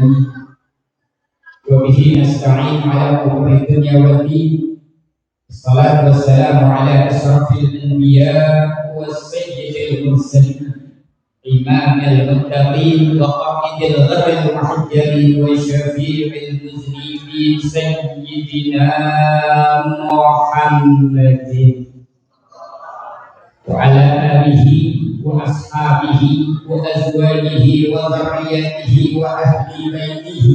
العالمين وبه نستعين على أمور الدنيا والدين. الصلاة والسلام على أشرف الأنبياء والسيد المرسلين إمام المتقين وقائد الغر المحجلين وشفيع المذنبين سيدنا محمد وعلى آله وأصحابه وأزواجه وذريته وأهل بيته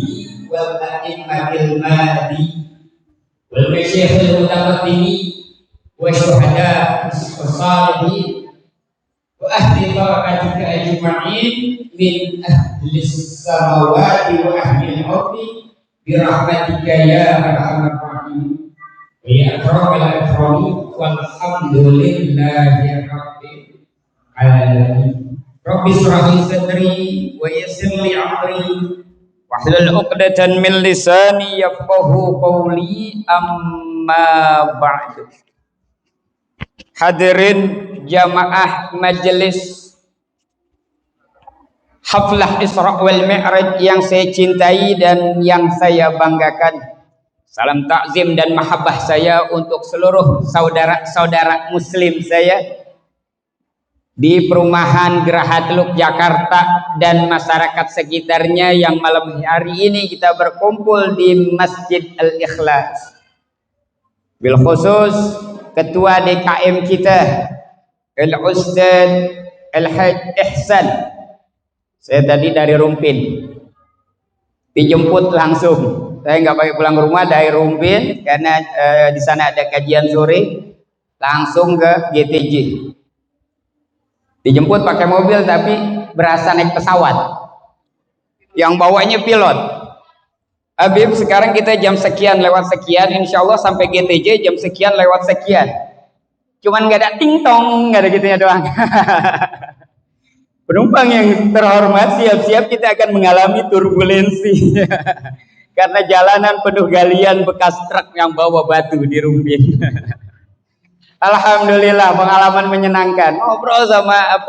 والأئمة المهدي والمشايخ المتقدمين والشهداء الصالحين وأهل طاعتك أجمعين من أهل السماوات وأهل الأرض برحمتك يا أرحم الراحمين ويا أكرم الأكرمين والحمد لله رب العالمين. رب اشرح لي صدري ويسر لي أمري واحلل عقدة من لساني يفقهوا قولي أما بعد. Hadirin jamaah majelis Haflah Isra wal Mi'raj yang saya cintai dan yang saya banggakan. Salam takzim dan mahabbah saya untuk seluruh saudara-saudara muslim saya di perumahan Geraha Teluk Jakarta dan masyarakat sekitarnya yang malam hari ini kita berkumpul di Masjid Al-Ikhlas. Bil khusus Ketua DKM kita Al-Ustaz Al-Haj Ihsan. Saya tadi dari Rumpin dijemput langsung. Saya nggak pakai pulang rumah dari Rumpin karena di sana ada kajian sore, langsung ke GTJ. Dijemput pakai mobil tapi berasa naik pesawat. Yang bawanya pilot. Habib, sekarang kita jam sekian lewat sekian, insya Allah sampai GTJ jam sekian lewat sekian. Cuman nggak ada ting tong, nggak ada gitunya doang. Penumpang yang terhormat, siap-siap kita akan mengalami turbulensi karena jalanan penuh galian bekas truk yang bawa batu di Rumpin. Alhamdulillah, pengalaman menyenangkan. Ngobrol sama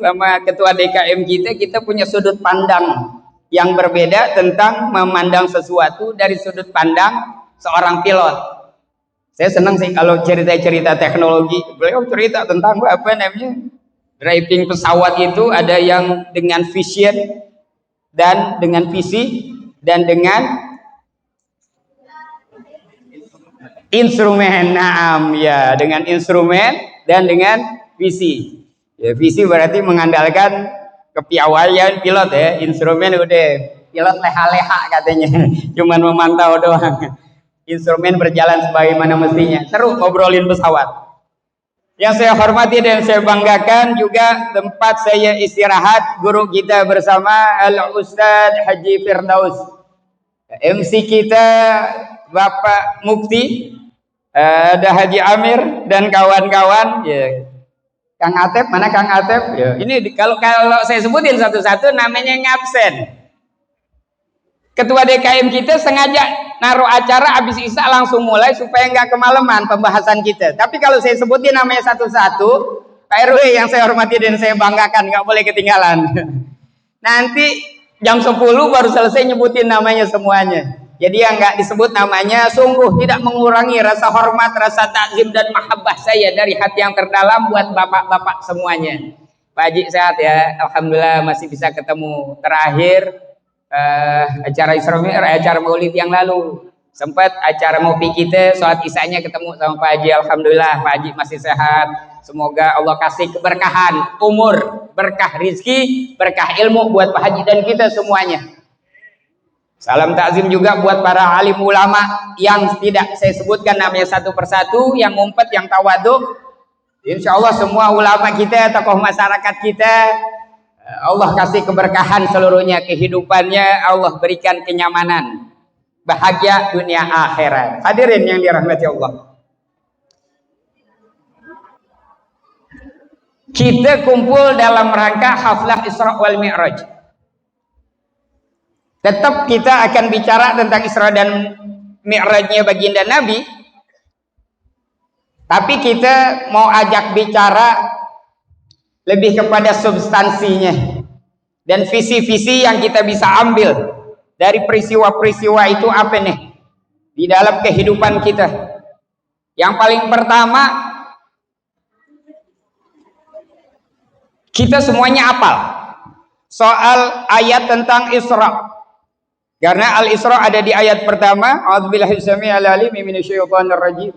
sama ketua DKM kita punya sudut pandang yang berbeda tentang memandang sesuatu dari sudut pandang seorang pilot. Saya senang sih kalau cerita-cerita teknologi. Beliau cerita tentang driving pesawat itu ada yang dengan vision dan dengan visi dan dengan instrumen. Naam ya, dengan instrumen dan dengan visi. Ya, visi berarti mengandalkan kepiawaian pilot ya, instrumen udah pilot leha-leha katanya, cuman memantau doang. Instrumen berjalan sebagaimana mestinya. Seru ngobrolin pesawat. Yang saya hormati dan saya banggakan juga tempat saya istirahat guru kita bersama Al-Ustaz Haji Firdaus. MC kita Bapak Mufti, ada Haji Amir dan kawan-kawan ya. Kang Atep, mana Kang Atep? Ya, ini kalau saya sebutin satu-satu namanya ngabsen. Ketua DKM kita sengaja naruh acara habis Isya langsung mulai supaya nggak kemalaman pembahasan kita. Tapi kalau saya sebutin namanya satu-satu, Pak RW yang saya hormati dan saya banggakan, nggak boleh ketinggalan. Nanti jam 10 baru selesai nyebutin namanya semuanya. Jadi yang nggak disebut namanya sungguh tidak mengurangi rasa hormat, rasa takzim dan mahabbah saya dari hati yang terdalam buat bapak-bapak semuanya. Pak Haji sehat ya, alhamdulillah masih bisa ketemu. Terakhir acara Isra Mi'raj, acara Maulid yang lalu sempat acara ngopi kita, sholat Isyanya ketemu sama Pak Haji. Alhamdulillah Pak Haji masih sehat. Semoga Allah kasih keberkahan umur, berkah rizki, berkah ilmu buat Pak Haji dan kita semuanya. Salam takzim juga buat para alim ulama yang tidak saya sebutkan namanya satu persatu, yang ngumpet, yang tawadhu. Insya Allah semua ulama kita, tokoh masyarakat kita, Allah kasih keberkahan seluruhnya kehidupannya, Allah berikan kenyamanan, bahagia dunia akhirat. Hadirin yang dirahmati Allah. Kita kumpul dalam rangka Haflah Isra wal Mi'raj. Tetap kita akan bicara tentang Isra dan Mi'rajnya baginda Nabi. Tapi kita mau ajak bicara lebih kepada substansinya dan visi-visi yang kita bisa ambil dari peristiwa-peristiwa itu apa nih di dalam kehidupan kita? Yang paling pertama, kita semuanya apal soal ayat tentang Isra. Karena Al-Isra ada di ayat pertama. A'udzubillahi samii'il 'aliim minasyaitonir rajim.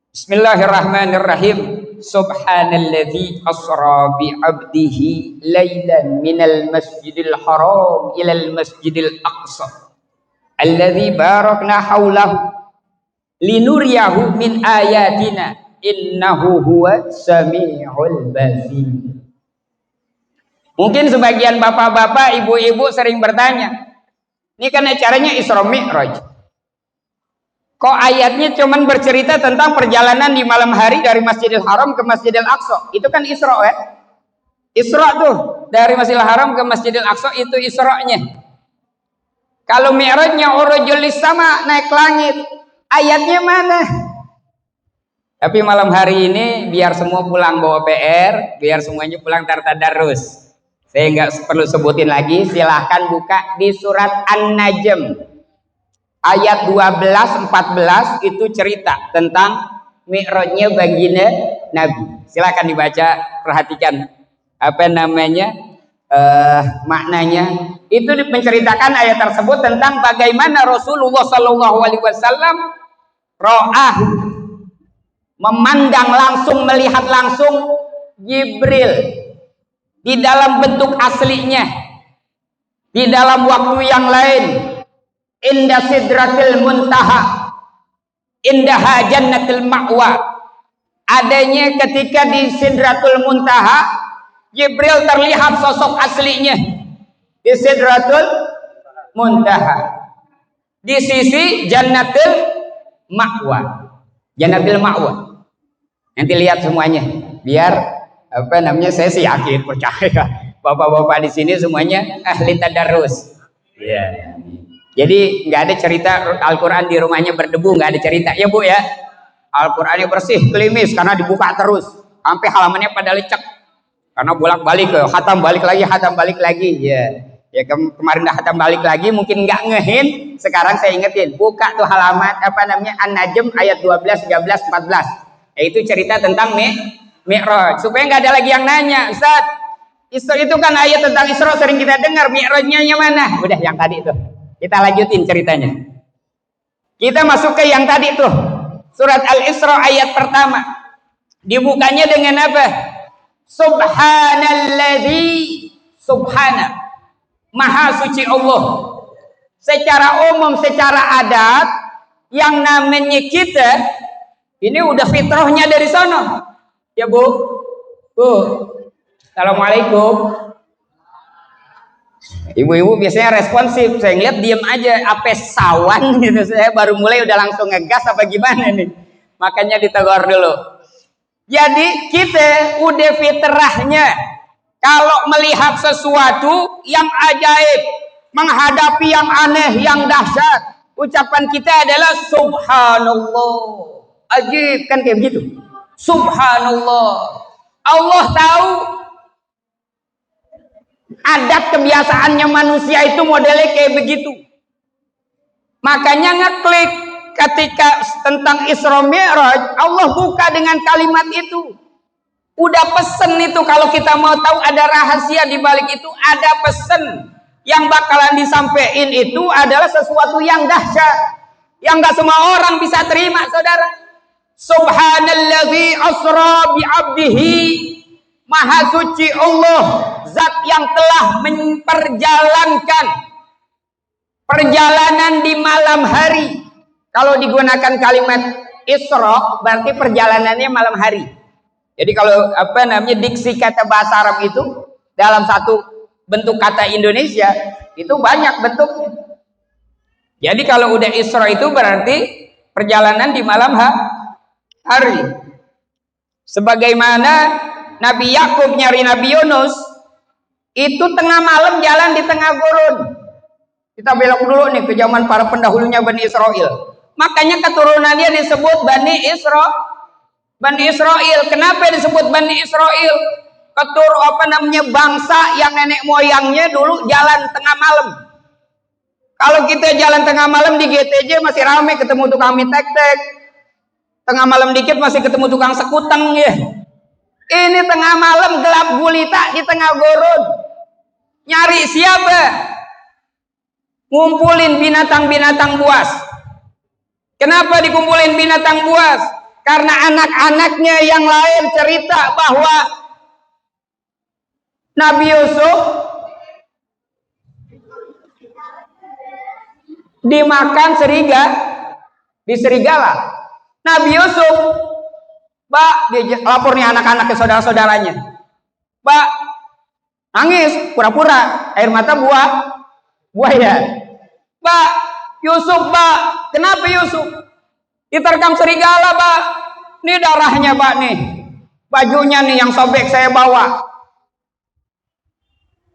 Bismillahirrahmanirrahim. Subhanalladzi asra bi 'abdihi lailan minal masjidil haram ilal masjidil aqsa alladzi barakna haulahu linuriyahu min ayatina innahu huwas samiul basir. Mungkin sebagian bapak-bapak, ibu-ibu sering bertanya, ini kan acaranya Isra Mi'raj. Kok ayatnya cuman bercerita tentang perjalanan di malam hari dari Masjidil Haram ke Masjidil Aqsa? Itu kan Isra ya? Isra tuh dari Masjidil Haram ke Masjidil Aqsa itu Isra-nya. Kalau Mi'rajnya urujul sama, naik langit. Ayatnya mana? Tapi malam hari ini biar semua pulang bawa PR, biar semuanya pulang tadarus. Saya nggak perlu sebutin lagi, silahkan buka di surat An-Najm ayat 12-14 itu cerita tentang Mi'rajnya baginda Nabi. Silahkan dibaca, perhatikan apa namanya maknanya. Itu menceritakan ayat tersebut tentang bagaimana Rasulullah SAW memandang langsung, melihat langsung Jibril di dalam bentuk aslinya, di dalam waktu yang lain, inda sidratil muntaha, indaha jannatul ma'wa. Adanya ketika di sidratul muntaha, Jibril terlihat sosok aslinya di sidratul muntaha, di sisi jannatul ma'wa. Jannatul ma'wa. Nanti lihat semuanya, biar apa namanya, saya sih yakin, percaya bapak-bapak di sini semuanya ahli tadarus. Ya. Jadi nggak ada cerita Al-Quran di rumahnya berdebu, nggak ada cerita ya Bu ya. Al-Qurannya bersih, klimis karena dibuka terus sampai halamannya pada lecek karena bolak-balik ke khatam, balik lagi ya. Ya kemarin dah khatam, balik lagi, mungkin nggak ngehin, sekarang saya ingetin, buka tuh halaman apa namanya An-Najm ayat 12, 13, 14. Yaitu cerita tentang Mi'raj, supaya nggak ada lagi yang nanya, Ustaz, itu kan ayat tentang Isra sering kita dengar, Mi'rajnya mana? Udah yang tadi itu. Kita lanjutin ceritanya. Kita masuk ke yang tadi tuh. Surat Al-Isra ayat pertama. Dibukanya dengan apa? Subhanalladzi, subhana, maha suci Allah. Secara umum, secara adat, yang namanya kita ini udah fitrahnya dari sana. Ya Bu, Bu, assalamualaikum. Ibu-ibu biasanya responsif, saya ngeliat diem aja, apa sawan gitu. Saya baru mulai udah langsung ngegas apa gimana nih? Makanya ditegur dulu. Jadi kita udah fitrahnya kalau melihat sesuatu yang ajaib, menghadapi yang aneh, yang dahsyat, ucapan kita adalah Subhanallah. Ajib kan kayak begitu. Subhanallah. Allah tahu adat kebiasaannya manusia itu modelnya kayak begitu. Makanya ngeklik ketika tentang Isra Mi'raj, Allah buka dengan kalimat itu. Udah pesen itu, kalau kita mau tahu ada rahasia di balik itu, ada pesen yang bakalan disampaikan itu adalah sesuatu yang dahsyat, yang gak semua orang bisa terima, saudara. Subhanalladzi asra bi 'abdihi, maha suci Allah, zat yang telah memperjalankan perjalanan di malam hari. Kalau digunakan kalimat Isra berarti perjalanannya malam hari. Jadi kalau apa namanya diksi kata bahasa Arab itu dalam satu bentuk kata Indonesia itu banyak bentuknya. Jadi kalau udah Isra itu berarti perjalanan di malam hari. Sebagaimana Nabi Yakub nyari Nabi Yunus itu tengah malam jalan di tengah gurun. Kita belok dulu nih ke zaman para pendahulunya Bani Israel. Makanya keturunannya disebut Bani Israel. Kenapa disebut Bani Israel? Bangsa yang nenek moyangnya dulu jalan tengah malam. Kalau kita jalan tengah malam di GTJ masih ramai ketemu tukang mie tek-tek. Tengah malam dikit masih ketemu tukang sekuteng ya. Ini tengah malam gelap gulita di tengah gurun. Nyari siapa? Ngumpulin binatang-binatang buas. Kenapa dikumpulin binatang buas? Karena anak-anaknya yang lain cerita bahwa Nabi Yusuf dimakan di serigala. Nabi Yusuf, Pak, dia lapor nih anak-anak ke saudara-saudaranya. Pak, nangis, pura-pura, air mata buaya. Pak, Yusuf, Pak, kenapa Yusuf? Diterkam serigala, Pak. Ini darahnya, Pak, nih. Bajunya nih yang sobek saya bawa.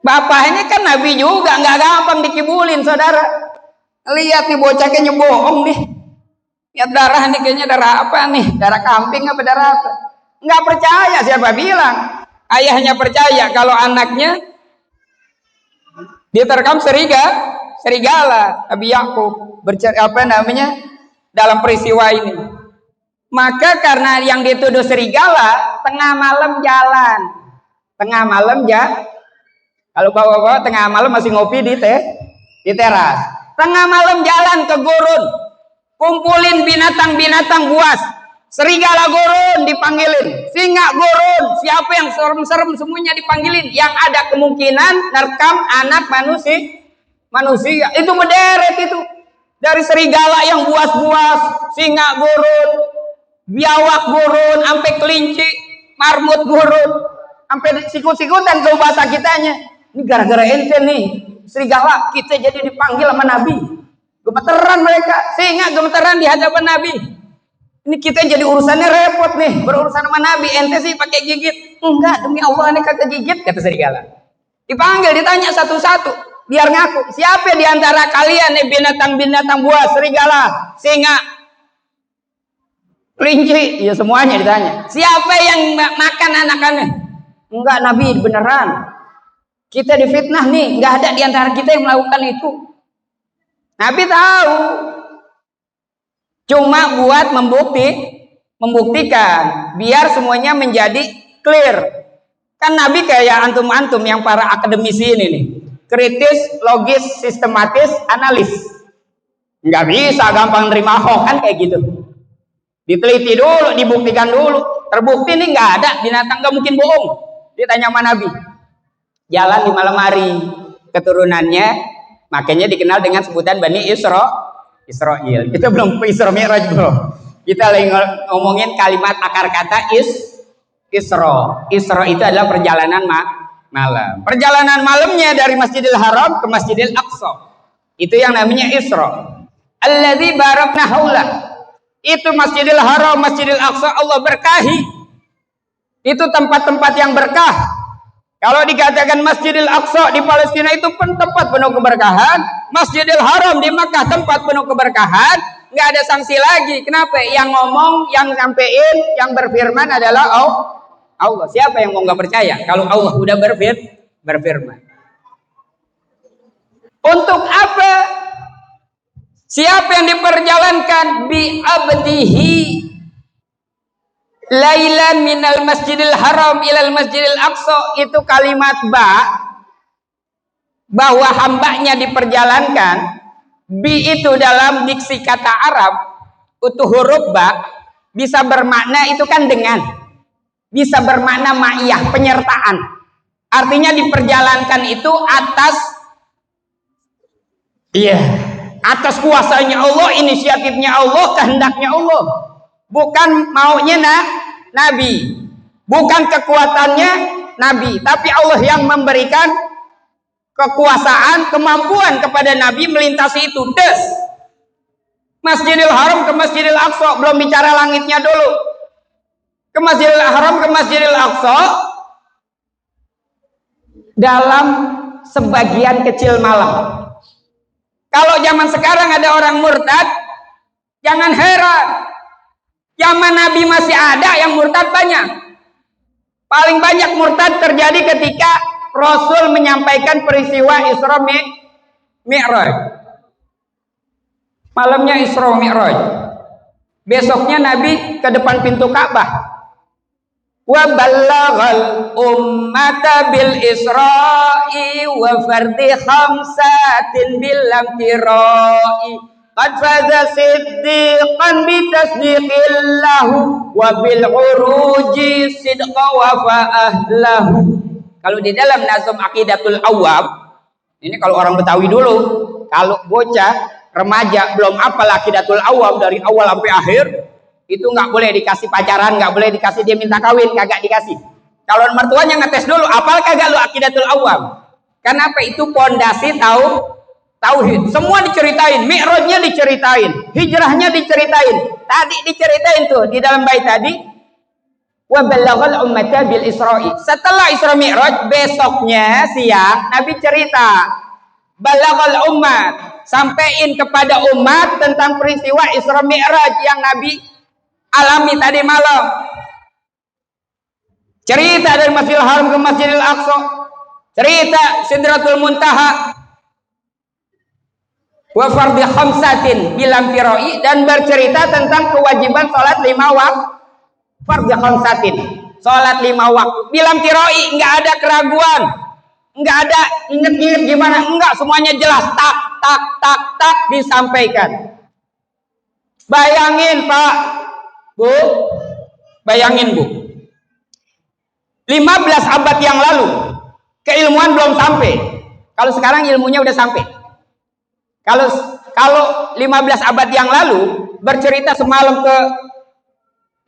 Bapak ini kan Nabi juga, nggak gampang dikibulin, saudara. Lihat nih bocah kayaknya bohong nih. Lihat darah nih, kayaknya darah apa nih? Darah kambing apa darah apa? Nggak percaya, siapa bilang? Ayahnya percaya kalau anaknya diterkam serigala. Nabi Yakub dalam peristiwa ini. Maka karena yang dituduh serigala, tengah malam jalan. Tengah malam kalau bawa-bawa tengah malam masih ngopi di teras. Tengah malam jalan ke gurun. Kumpulin binatang-binatang buas. Serigala gurun dipanggilin. Singa gurun. Siapa yang serem-serem semuanya dipanggilin. Yang ada kemungkinan nerkam anak manusia. Itu berderet itu. Dari serigala yang buas-buas. Singa gurun. Biawak gurun. Sampai kelinci. Marmut gurun. Sampai sikut-sikutan ke bahasa kitanya. Ini gara-gara ente nih. Serigala kita jadi dipanggil sama Nabi. Gemeteran mereka. Singa gemeteran di hadapan Nabi. Ini kita jadi urusannya repot nih. Berurusan sama Nabi. Ente sih pakai gigit. Enggak, demi Allah ini kagak gigit, kata serigala. Dipanggil, ditanya satu-satu. Biar ngaku. Siapa di antara kalian nih binatang-binatang buas, serigala, singa, kelinci? Ya semuanya ditanya. Siapa yang makan anak-anaknya? Enggak, Nabi, beneran. Kita difitnah nih, nggak ada di antara kita yang melakukan itu. Nabi tahu, cuma buat membuktikan, biar semuanya menjadi clear. Kan Nabi kayak antum-antum yang para akademisi ini nih, kritis, logis, sistematis, analis. Nggak bisa gampang nerima hoax kan kayak gitu. Diteliti dulu, dibuktikan dulu. Terbukti nih nggak ada binatang, nggak mungkin bohong. Ditanya sama Nabi. Jalan di malam hari, keturunannya makanya dikenal dengan sebutan Bani Israel. Kita belum Isra Mi'raj bro. Kita lagi ngomongin kalimat akar kata Isra. Isra itu adalah perjalanan malam. Perjalanan malamnya dari Masjidil Haram ke Masjidil Aqsa. Itu yang namanya Isra. Alladzi barakna haulah. Itu Masjidil Haram, Masjidil Aqsa Allah berkahi. Itu tempat-tempat yang berkah. Kalau dikatakan Masjidil Aqsa di Palestina itu pun tempat penuh keberkahan, Masjidil Haram di Makkah tempat penuh keberkahan, nggak ada sanksi lagi. Kenapa? Yang ngomong, yang nyampein, yang berfirman adalah Allah. Siapa yang mau nggak percaya kalau Allah udah berfirman? Untuk apa? Siapa yang diperjalankan bi abdihi lailan minal masjidil haram ilal masjidil aqsa, itu kalimat bahwa hambanya diperjalankan. Bi itu dalam diksi kata Arab, utuh huruf bisa bermakna itu kan dengan, bisa bermakna ma'iyah, penyertaan. Artinya diperjalankan itu atas kuasanya Allah, inisiatifnya Allah, kehendaknya Allah. Bukan maunya Nabi, bukan kekuatannya Nabi, tapi Allah yang memberikan kekuasaan, kemampuan kepada Nabi melintasi itu. Masjidil Haram ke Masjidil Aqsa, belum bicara langitnya dulu. Ke Masjidil Haram ke Masjidil Aqsa dalam sebagian kecil malam. Kalau zaman sekarang ada orang murtad, jangan heran. Zaman Nabi masih ada yang murtad banyak. Paling banyak murtad terjadi ketika Rasul menyampaikan peristiwa Isra Mi'raj. Malamnya Isra Mi'raj. Besoknya Nabi ke depan pintu Ka'bah. Wa ballaghal ummata bil isra'i wa fardi khamsatin bil lamtirai qad faza siddiqan bi tasdiqillahu wa bil uruji sidqa wa fa'ahlahu. Kalau di dalam Nazm Aqidatul Awwam, ini kalau orang Betawi dulu, kalau bocah remaja belum hafal Aqidatul Awwam dari awal sampai akhir, itu nggak boleh dikasih pacaran, nggak boleh dikasih dia minta kawin, kagak dikasih. Kalau mertuanya ngetes dulu, apal kagak lu Aqidatul Awwam? Karena apa? Itu pondasi tauhid. Semua diceritain, Mi'rajnya diceritain, hijrahnya diceritain. Tadi diceritain tuh di dalam bait tadi, wa ballaghal ummata bil isra'i. Setelah Isra Mi'raj, besoknya siang Nabi cerita, balaghal ummat, sampaiin kepada umat tentang peristiwa Isra Mi'raj yang Nabi alami tadi malam. Cerita dari Masjidil Haram ke Masjidil Aqsa, cerita Sidratul Muntaha, wa fardhi khamsatin bilam tirai, dan bercerita tentang kewajiban salat 5 waktu. Fardhi khamsatin, salat 5 waktu bilam tirai, enggak ada keraguan, enggak ada inget-inget gimana, enggak, semuanya jelas, tak tak tak tak disampaikan. Bayangin Pak, Bu, bayangin Bu, 15 abad yang lalu keilmuan belum sampai. Kalau sekarang ilmunya udah sampai. Kalau 15 abad yang lalu bercerita semalam ke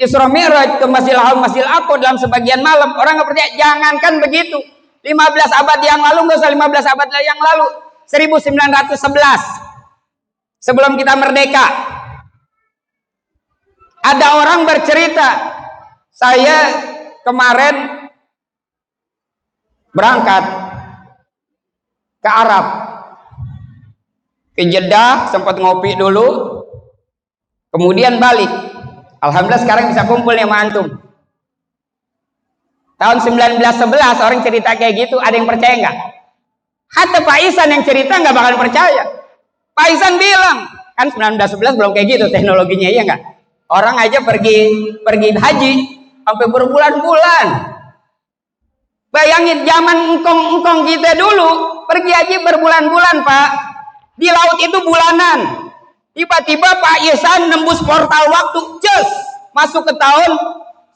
Isra Mi'raj, ke Masjidil Haram, Masjidil Aqsa dalam sebagian malam, orang nggak percaya. Jangankan begitu, 15 abad yang lalu, nggak usah 15 abad yang lalu, 1911 sebelum kita merdeka, ada orang bercerita, saya kemarin berangkat ke Arab, ke Jeddah, sempat ngopi dulu, kemudian balik. Alhamdulillah sekarang bisa kumpul nih sama antum. Tahun 1911 orang cerita kayak gitu, ada yang percaya nggak? Hatta Pak Isan yang cerita nggak bakal percaya. Pak Isan bilang, kan 1911 belum kayak gitu teknologinya, iya nggak? Orang aja pergi haji sampai berbulan-bulan. Bayangin zaman engkong kita dulu pergi haji berbulan-bulan Pak. Di laut itu bulanan. Tiba-tiba Pak Ihsan nembus portal waktu, just masuk ke tahun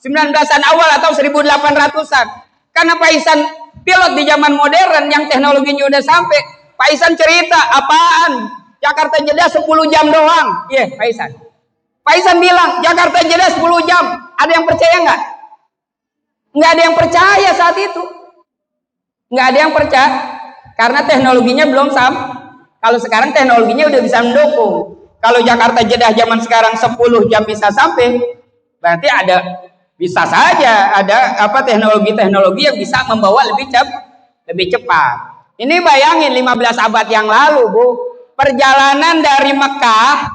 19-an awal atau 1800-an. Karena Pak Ihsan pilot di zaman modern yang teknologinya udah sampai. Pak Ihsan cerita, apaan? Jakarta Jeddah 10 jam doang. Iya, Pak Ihsan. Pak Ihsan bilang, Jakarta Jeddah 10 jam. Ada yang percaya nggak? Nggak ada yang percaya saat itu. Nggak ada yang percaya. Karena teknologinya belum sampai. Kalau sekarang teknologinya udah bisa mendukung. Kalau Jakarta Jeddah zaman sekarang 10 jam bisa sampai, berarti bisa saja ada teknologi-teknologi yang bisa membawa lebih cepat. Ini bayangin 15 abad yang lalu, Bu. Perjalanan dari Mekah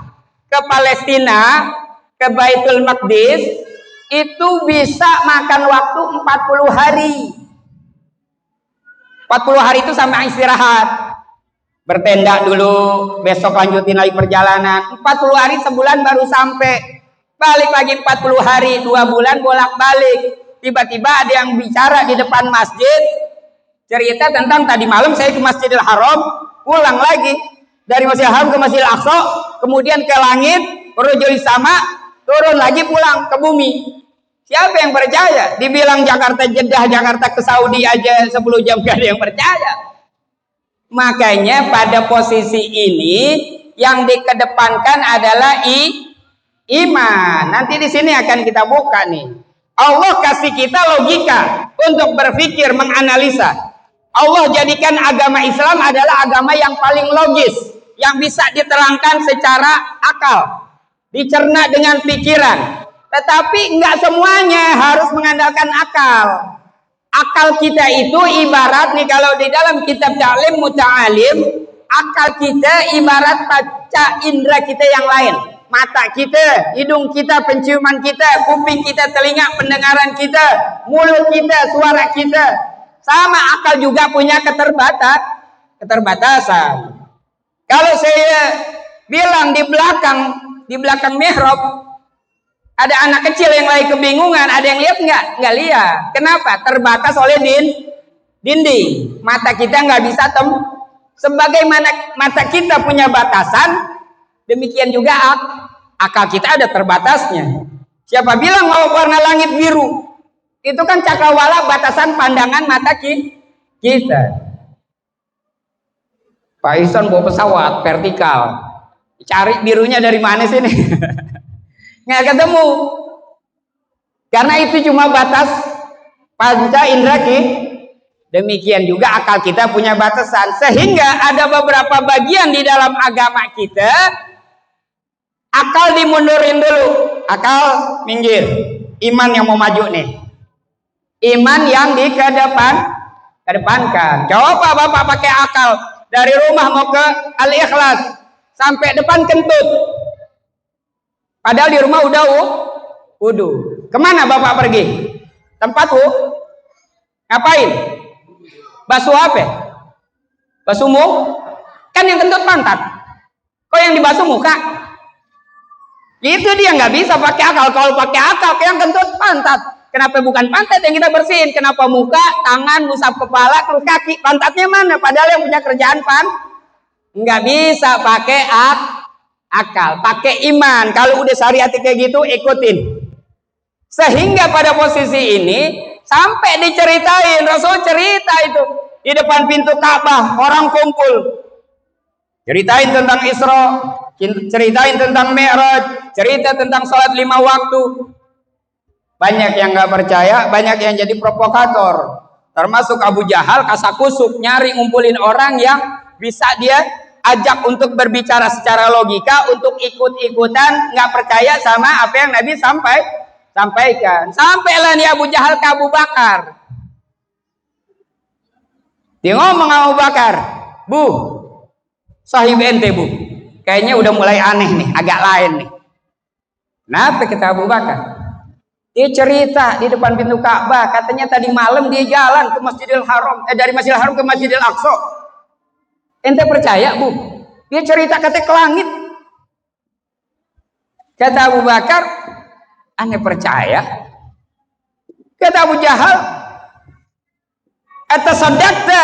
ke Palestina, ke Baitul Maqdis, itu bisa makan waktu 40 hari. 40 hari itu sampai istirahat. Bertenda dulu, besok lanjutin lagi perjalanan. 40 hari, sebulan baru sampai. Balik lagi 40 hari, 2 bulan bolak-balik. Tiba-tiba ada yang bicara di depan masjid, cerita tentang tadi malam saya ke Masjidil Haram, pulang lagi. Dari Masjidil Haram ke Masjidil Aqsa, kemudian ke langit, Urujul Sama, turun lagi pulang ke bumi. Siapa yang percaya? Dibilang Jakarta Jeddah, Jakarta ke Saudi aja 10 jam, gak ada yang percaya. Makanya pada posisi ini yang dikedepankan adalah iman. Nanti di sini akan kita buka nih. Allah kasih kita logika untuk berpikir, menganalisa. Allah jadikan agama Islam adalah agama yang paling logis, yang bisa diterangkan secara akal, dicerna dengan pikiran. Tetapi nggak semuanya harus mengandalkan akal. Akal kita itu ibarat nih, kalau di dalam kitab Ta'lim Muta'alim, akal kita ibarat panca indera kita yang lain. Mata kita, hidung kita, penciuman kita, kuping kita, telinga, pendengaran kita, mulut kita, suara kita. Sama, akal juga punya keterbatasan. Kalau saya bilang di belakang mihrab ada anak kecil yang lagi kebingungan. Ada yang lihat nggak? Nggak lihat. Kenapa? Terbatas oleh dinding. Mata kita nggak bisa sebagaimana mata kita punya batasan, demikian juga akal kita ada terbatasnya. Siapa bilang kalau warna langit biru? Itu kan cakrawala batasan pandangan mata kita. Pak Ihsan bawa pesawat vertikal. Cari birunya dari mana sih nih? Nggak ketemu. Karena itu cuma batas panca indera Demikian juga akal kita punya batasan, sehingga ada beberapa bagian di dalam agama kita akal dimundurin dulu, akal minggir, iman yang mau maju nih, iman yang kedepankan. Coba bapak pakai akal dari rumah mau ke Al-Ikhlas sampai depan kentut, padahal di rumah udah wudu. Kemana bapak pergi? Tempat ngapain? Basuh apa? Basuh muka? Kan yang kentut pantat. Kok yang dibasuh muka? Itu dia nggak bisa pakai akal. Kalau pakai akal, yang kentut pantat. Kenapa bukan pantat yang kita bersihin? Kenapa muka, tangan, ngusap kepala, terus kaki? Pantatnya mana? Padahal yang punya kerjaan nggak bisa pakai akal, pakai iman. Kalau udah syariat kayak gitu, ikutin. Sehingga pada posisi ini sampai diceritain, Rasul cerita itu di depan pintu Ka'bah, orang kumpul, ceritain tentang Isra, ceritain tentang Mi'raj, cerita tentang sholat 5 waktu. Banyak yang nggak percaya, banyak yang jadi provokator, termasuk Abu Jahal kasakusuk nyari ngumpulin orang yang bisa dia ajak untuk berbicara secara logika, untuk ikut-ikutan nggak percaya sama apa yang Nabi sampaikan. Sampailah nih Abu Jahal ke Abu Bakar. Dia ngomong Abu Bakar, Bu, sahib ente bu, kayaknya udah mulai aneh nih, agak lain nih. Kenapa kata Abu Bakar? Dia cerita di depan pintu Ka'bah, katanya tadi malam dia jalan ke Masjidil Haram, dari Masjidil Haram ke Masjidil Aqsa. Ente percaya bu? Dia cerita katanya ke langit. Kata Abu Bakar, ane percaya. Kata Abu Jahal, atasaddaqta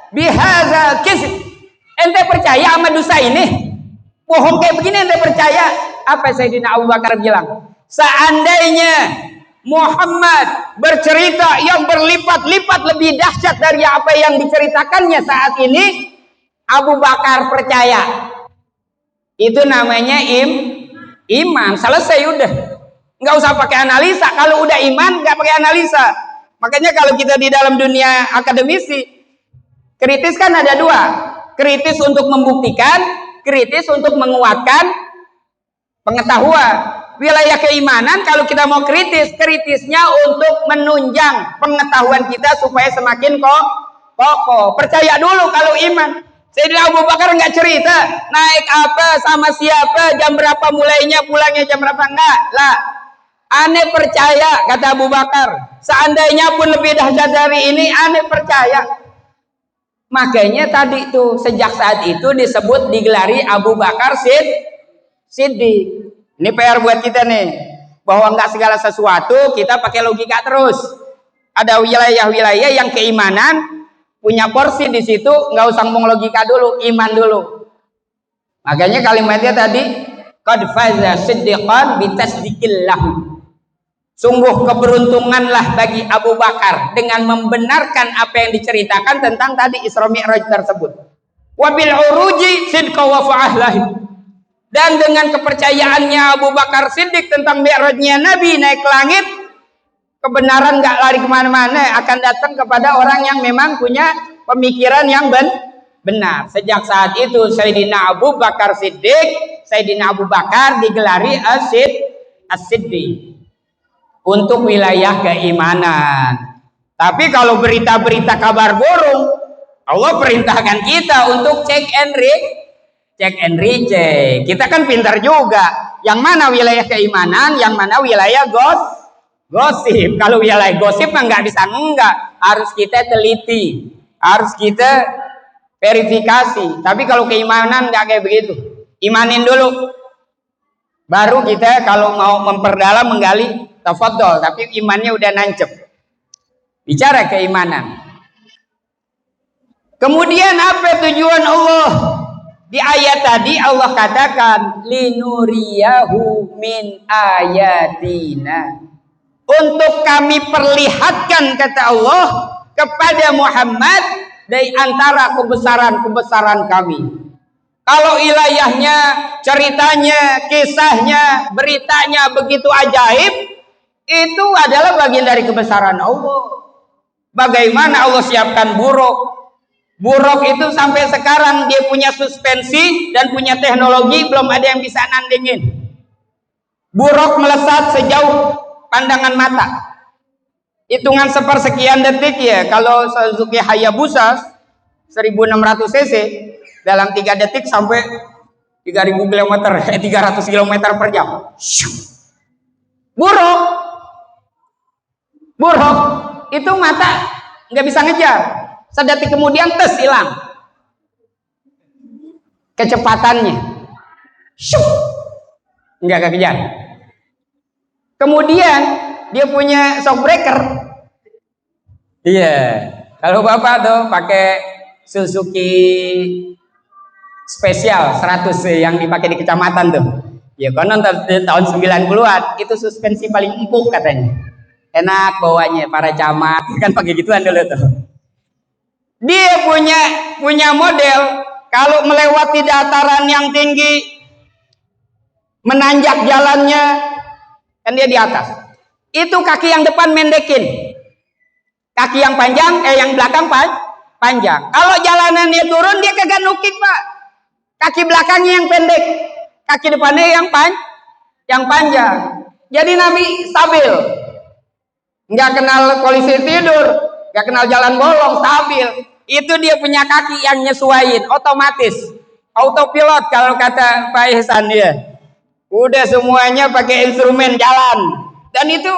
bihadza kisb. Ente percaya sama dosa ini? Bohong kayak begini ente percaya? Apa Sayyidina Abu Bakar bilang? Seandainya Muhammad bercerita yang berlipat-lipat lebih dahsyat dari apa yang diceritakannya saat ini, Abu Bakar percaya. Itu namanya iman. Selesai udah. Nggak usah pakai analisa. Kalau udah iman nggak pakai analisa. Makanya kalau kita di dalam dunia akademisi, kritis kan ada dua. Kritis untuk membuktikan, kritis untuk menguatkan pengetahuan. Wilayah keimanan kalau kita mau kritisnya untuk menunjang pengetahuan kita supaya semakin kokoh. Percaya dulu kalau iman. Sayyidina Abu Bakar nggak cerita naik apa sama siapa, jam berapa mulainya, pulangnya jam berapa, enggak lah. Ane percaya, kata Abu Bakar, seandainya pun lebih dahsyat dari ini, ane percaya. Makanya tadi tuh sejak saat itu disebut digelari Abu Bakar Siddiq. Ini PR buat kita nih, bahwa nggak segala sesuatu kita pakai logika terus. Ada wilayah-wilayah yang keimanan punya porsi di situ, nggak usah ngomong logika dulu, iman dulu. Makanya kalimatnya tadi, qad faza siddiqan bitasdiqil lahu. Sungguh keberuntunganlah bagi Abu Bakar dengan membenarkan apa yang diceritakan tentang tadi Isra Mi'raj tersebut. Wabil uruji sidqa wa fa'ahlahi. Dan dengan kepercayaannya Abu Bakar Siddiq tentang Mi'rajnya Nabi naik ke langit, kebenaran nggak lari kemana-mana, akan datang kepada orang yang memang punya pemikiran yang benar. Sejak saat itu Sayyidina Abu Bakar Siddiq, Sayyidina Abu Bakar digelari As-Siddiq untuk wilayah keimanan. Tapi kalau berita-berita kabar burung, Allah perintahkan kita untuk cek and recheck. Kita kan pintar juga. Yang mana wilayah keimanan, yang mana wilayah gosip. Kalau wilayah gosip mah nggak bisa harus kita teliti, harus kita verifikasi. Tapi kalau keimanan nggak kayak begitu. Imanin dulu. Baru kita kalau mau memperdalam menggali tafadhol, tapi imannya udah nancep. Bicara keimanan. Kemudian apa tujuan Allah? Di ayat tadi Allah katakan linuriyahu min ayatina. Untuk kami perlihatkan, kata Allah, kepada Muhammad dari antara kebesaran-kebesaran kami. Kalau ilahiyahnya, ceritanya, kisahnya, beritanya begitu ajaib, itu adalah bagian dari kebesaran Allah. Bagaimana Allah siapkan buruk. Buruk itu sampai sekarang dia punya suspensi dan punya teknologi, belum ada yang bisa nandingin. Buruk melesat sejauh pandangan mata. Hitungan sepersekian detik ya. Kalau Suzuki Hayabusa 1600 cc dalam 3 detik sampai 3000 km, 300 km per jam. Buruk. Buruk itu mata nggak bisa ngejar. Sedetik kemudian tes hilang kecepatannya, nggak kekejar. Kemudian dia punya shock breaker. Iya, kalau bapak tuh pakai Suzuki spesial 100 yang dipakai di kecamatan tuh, ya konon tahun 90-an itu suspensi paling empuk katanya, enak bawanya para camat kan pakai gituan dulu tuh. Dia punya model kalau melewati dataran yang tinggi, menanjak jalannya, kan dia di atas. Itu kaki yang depan mendekin, kaki yang panjang, yang belakang panjang. Kalau jalanannya turun dia kagak nukik pak, kaki belakangnya yang pendek, kaki depannya yang panjang. Jadi Nabi stabil, nggak kenal polisi tidur, nggak kenal jalan bolong, stabil. Itu dia punya kaki yang nyesuaiin, otomatis, autopilot kalau kata Pak Ihsan ya. Udah semuanya pakai instrumen jalan. Dan itu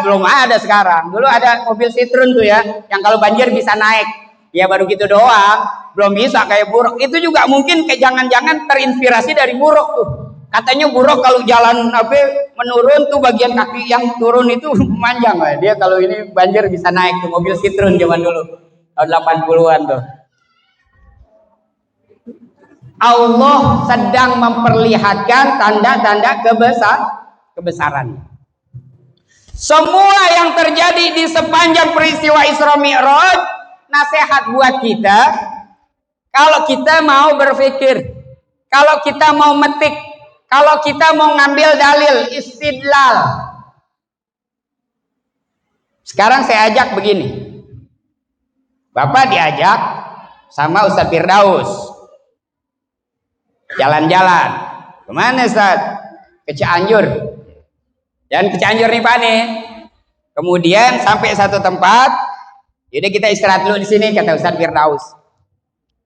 belum ada sekarang. Dulu ada mobil Citroen tuh ya, yang kalau banjir bisa naik. Ya baru gitu doang, belum bisa kayak buruk. Itu juga mungkin kayak jangan-jangan terinspirasi dari buruk tuh. Katanya buruk kalau jalan menurun tuh bagian kaki yang turun itu panjang lah. Dia kalau ini banjir bisa naik tuh mobil Citroen zaman dulu. Tahun 80-an tuh. Allah sedang memperlihatkan tanda-tanda kebesaran. Semua yang terjadi di sepanjang peristiwa Isra Mi'raj nasihat buat kita. Kalau kita mau berpikir, kalau kita mau metik, kalau kita mau ngambil dalil istidlal. Sekarang saya ajak begini. Bapak diajak sama Ustadz Firdaus jalan-jalan. Kemana Ustaz? Ke Cianjur. Dan ke Cianjur nih Pak nih. Kemudian sampai satu tempat, jadi kita istirahat dulu di sini kata Ustadz Firdaus.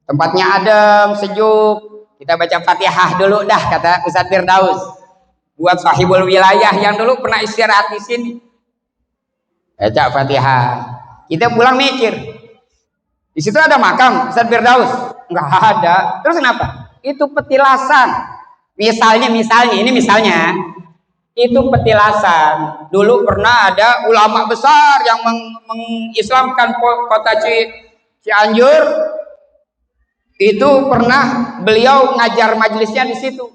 Tempatnya adem, sejuk. Kita baca Fatihah dulu dah kata Ustadz Firdaus. Buat sahibul wilayah yang dulu pernah istirahat di sini. Baca Fatihah. Kita pulang mikir. Di situ ada makam Ustadz Firdaus? Enggak ada. Terus kenapa? Itu petilasan. Misalnya, ini misalnya. Itu petilasan. Dulu pernah ada ulama besar yang mengislamkan kota Cianjur. Itu pernah beliau ngajar majelisnya di situ.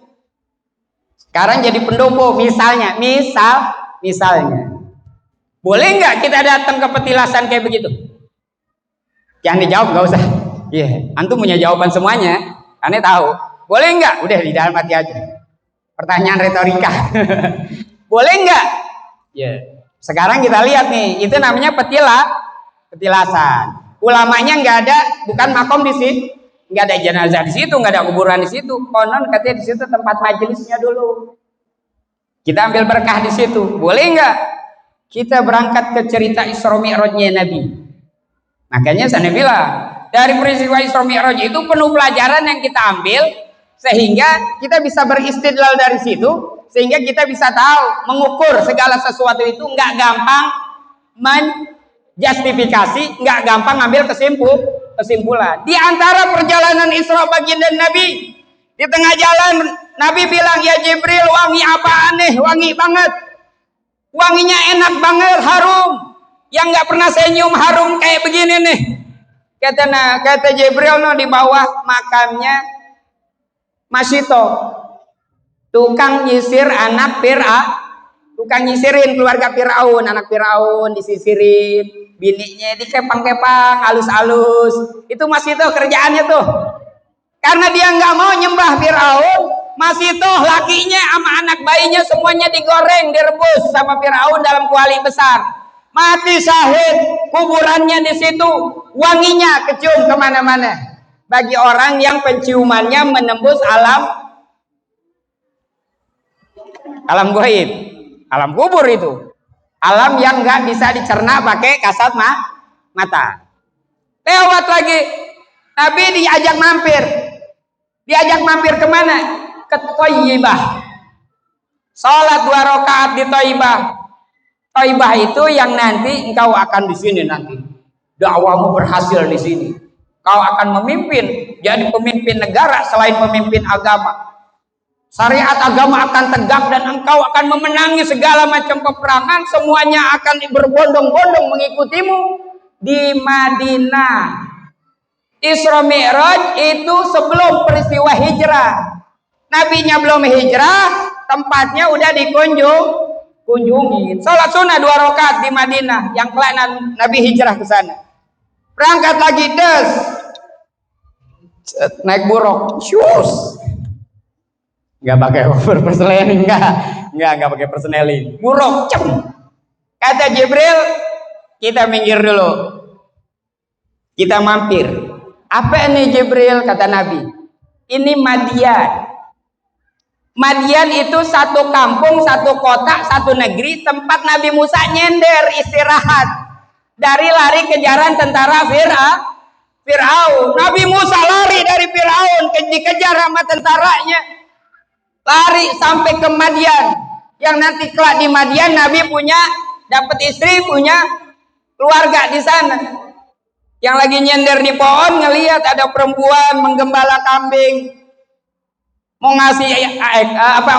Sekarang jadi pendopo misalnya. Misalnya. Boleh nggak kita datang ke petilasan kayak begitu? Jangan dijawab, nggak usah. Iya, antum punya jawaban semuanya. Aneh tahu. Boleh nggak? Udah di dalam hati aja. Pertanyaan retorika. Boleh nggak? Ya. Sekarang kita lihat nih, itu namanya petilasan. Ulamanya nggak ada, bukan makom di situ, nggak ada jenazah di situ, nggak ada kuburan di situ. Konon katanya di situ tempat majelisnya dulu. Kita ambil berkah di situ. Boleh nggak? Kita berangkat ke cerita Isra Mi'rajnya Nabi. Makanya saya bilang, dari peristiwa Isra Mi'raj itu penuh pelajaran yang kita ambil, sehingga kita bisa beristidlal dari situ, sehingga kita bisa tahu, mengukur segala sesuatu itu nggak gampang menjustifikasi, nggak gampang ngambil kesimpulan. Di antara perjalanan Isra baginda Nabi, Di tengah jalan Nabi bilang, ya Jibril, wangi apa aneh, wangi banget. Wanginya enak banget, harum. Yang nggak pernah saya nyium harum kayak begini nih. Kata Jibril, no, di bawah makamnya Masito, tukang nyisir anak tukang nyisirin keluarga Firaun, anak Firaun disisirin, bininya dikepang-kepang, halus-halus. Itu Masito kerjaannya tuh. Karena dia nggak mau nyembah Firaun, Masito lakinya sama anak bayinya semuanya digoreng, direbus sama Firaun dalam kuali besar. Mati syahid, kuburannya di situ, wanginya kecium kemana-mana. Bagi orang yang penciumannya menembus alam gaib, alam kubur itu, alam yang nggak bisa dicerna pakai kasat mata. Lewat lagi, Nabi diajak mampir kemana? Ke Thayyibah. Salat 2 rakaat di Thayyibah. Thayyibah itu yang nanti engkau akan di sini nanti. Dakwamu berhasil di sini. Kau akan memimpin, jadi pemimpin negara selain pemimpin agama. Syariat agama akan tegak dan engkau akan memenangi segala macam peperangan. Semuanya akan berbondong-bondong mengikutimu di Madinah. Isra Mi'raj itu sebelum peristiwa hijrah. Nabinya belum hijrah, tempatnya udah dikunjungi. Salat sunnah 2 rakaat di Madinah, yang kelak Nabi hijrah ke sana. Berangkat lagi naik buruk, syus. Nggak pakai persneling, nggak pakai persneling. Buruk, cem. Kata Jibril, kita minggir dulu, kita mampir. Apa ini Jibril? Kata Nabi, ini Madian. Madian itu satu kampung, satu kota, satu negeri, tempat Nabi Musa nyender istirahat dari lari kejaran tentara Firaun. Nabi Musa lari dari Firaun, dikejar sama tentaranya, lari sampai ke Madian. Yang nanti kelak di Madian Nabi dapat istri, punya keluarga di sana. Yang lagi nyender di pohon ngelihat ada perempuan menggembala kambing, mau ngasih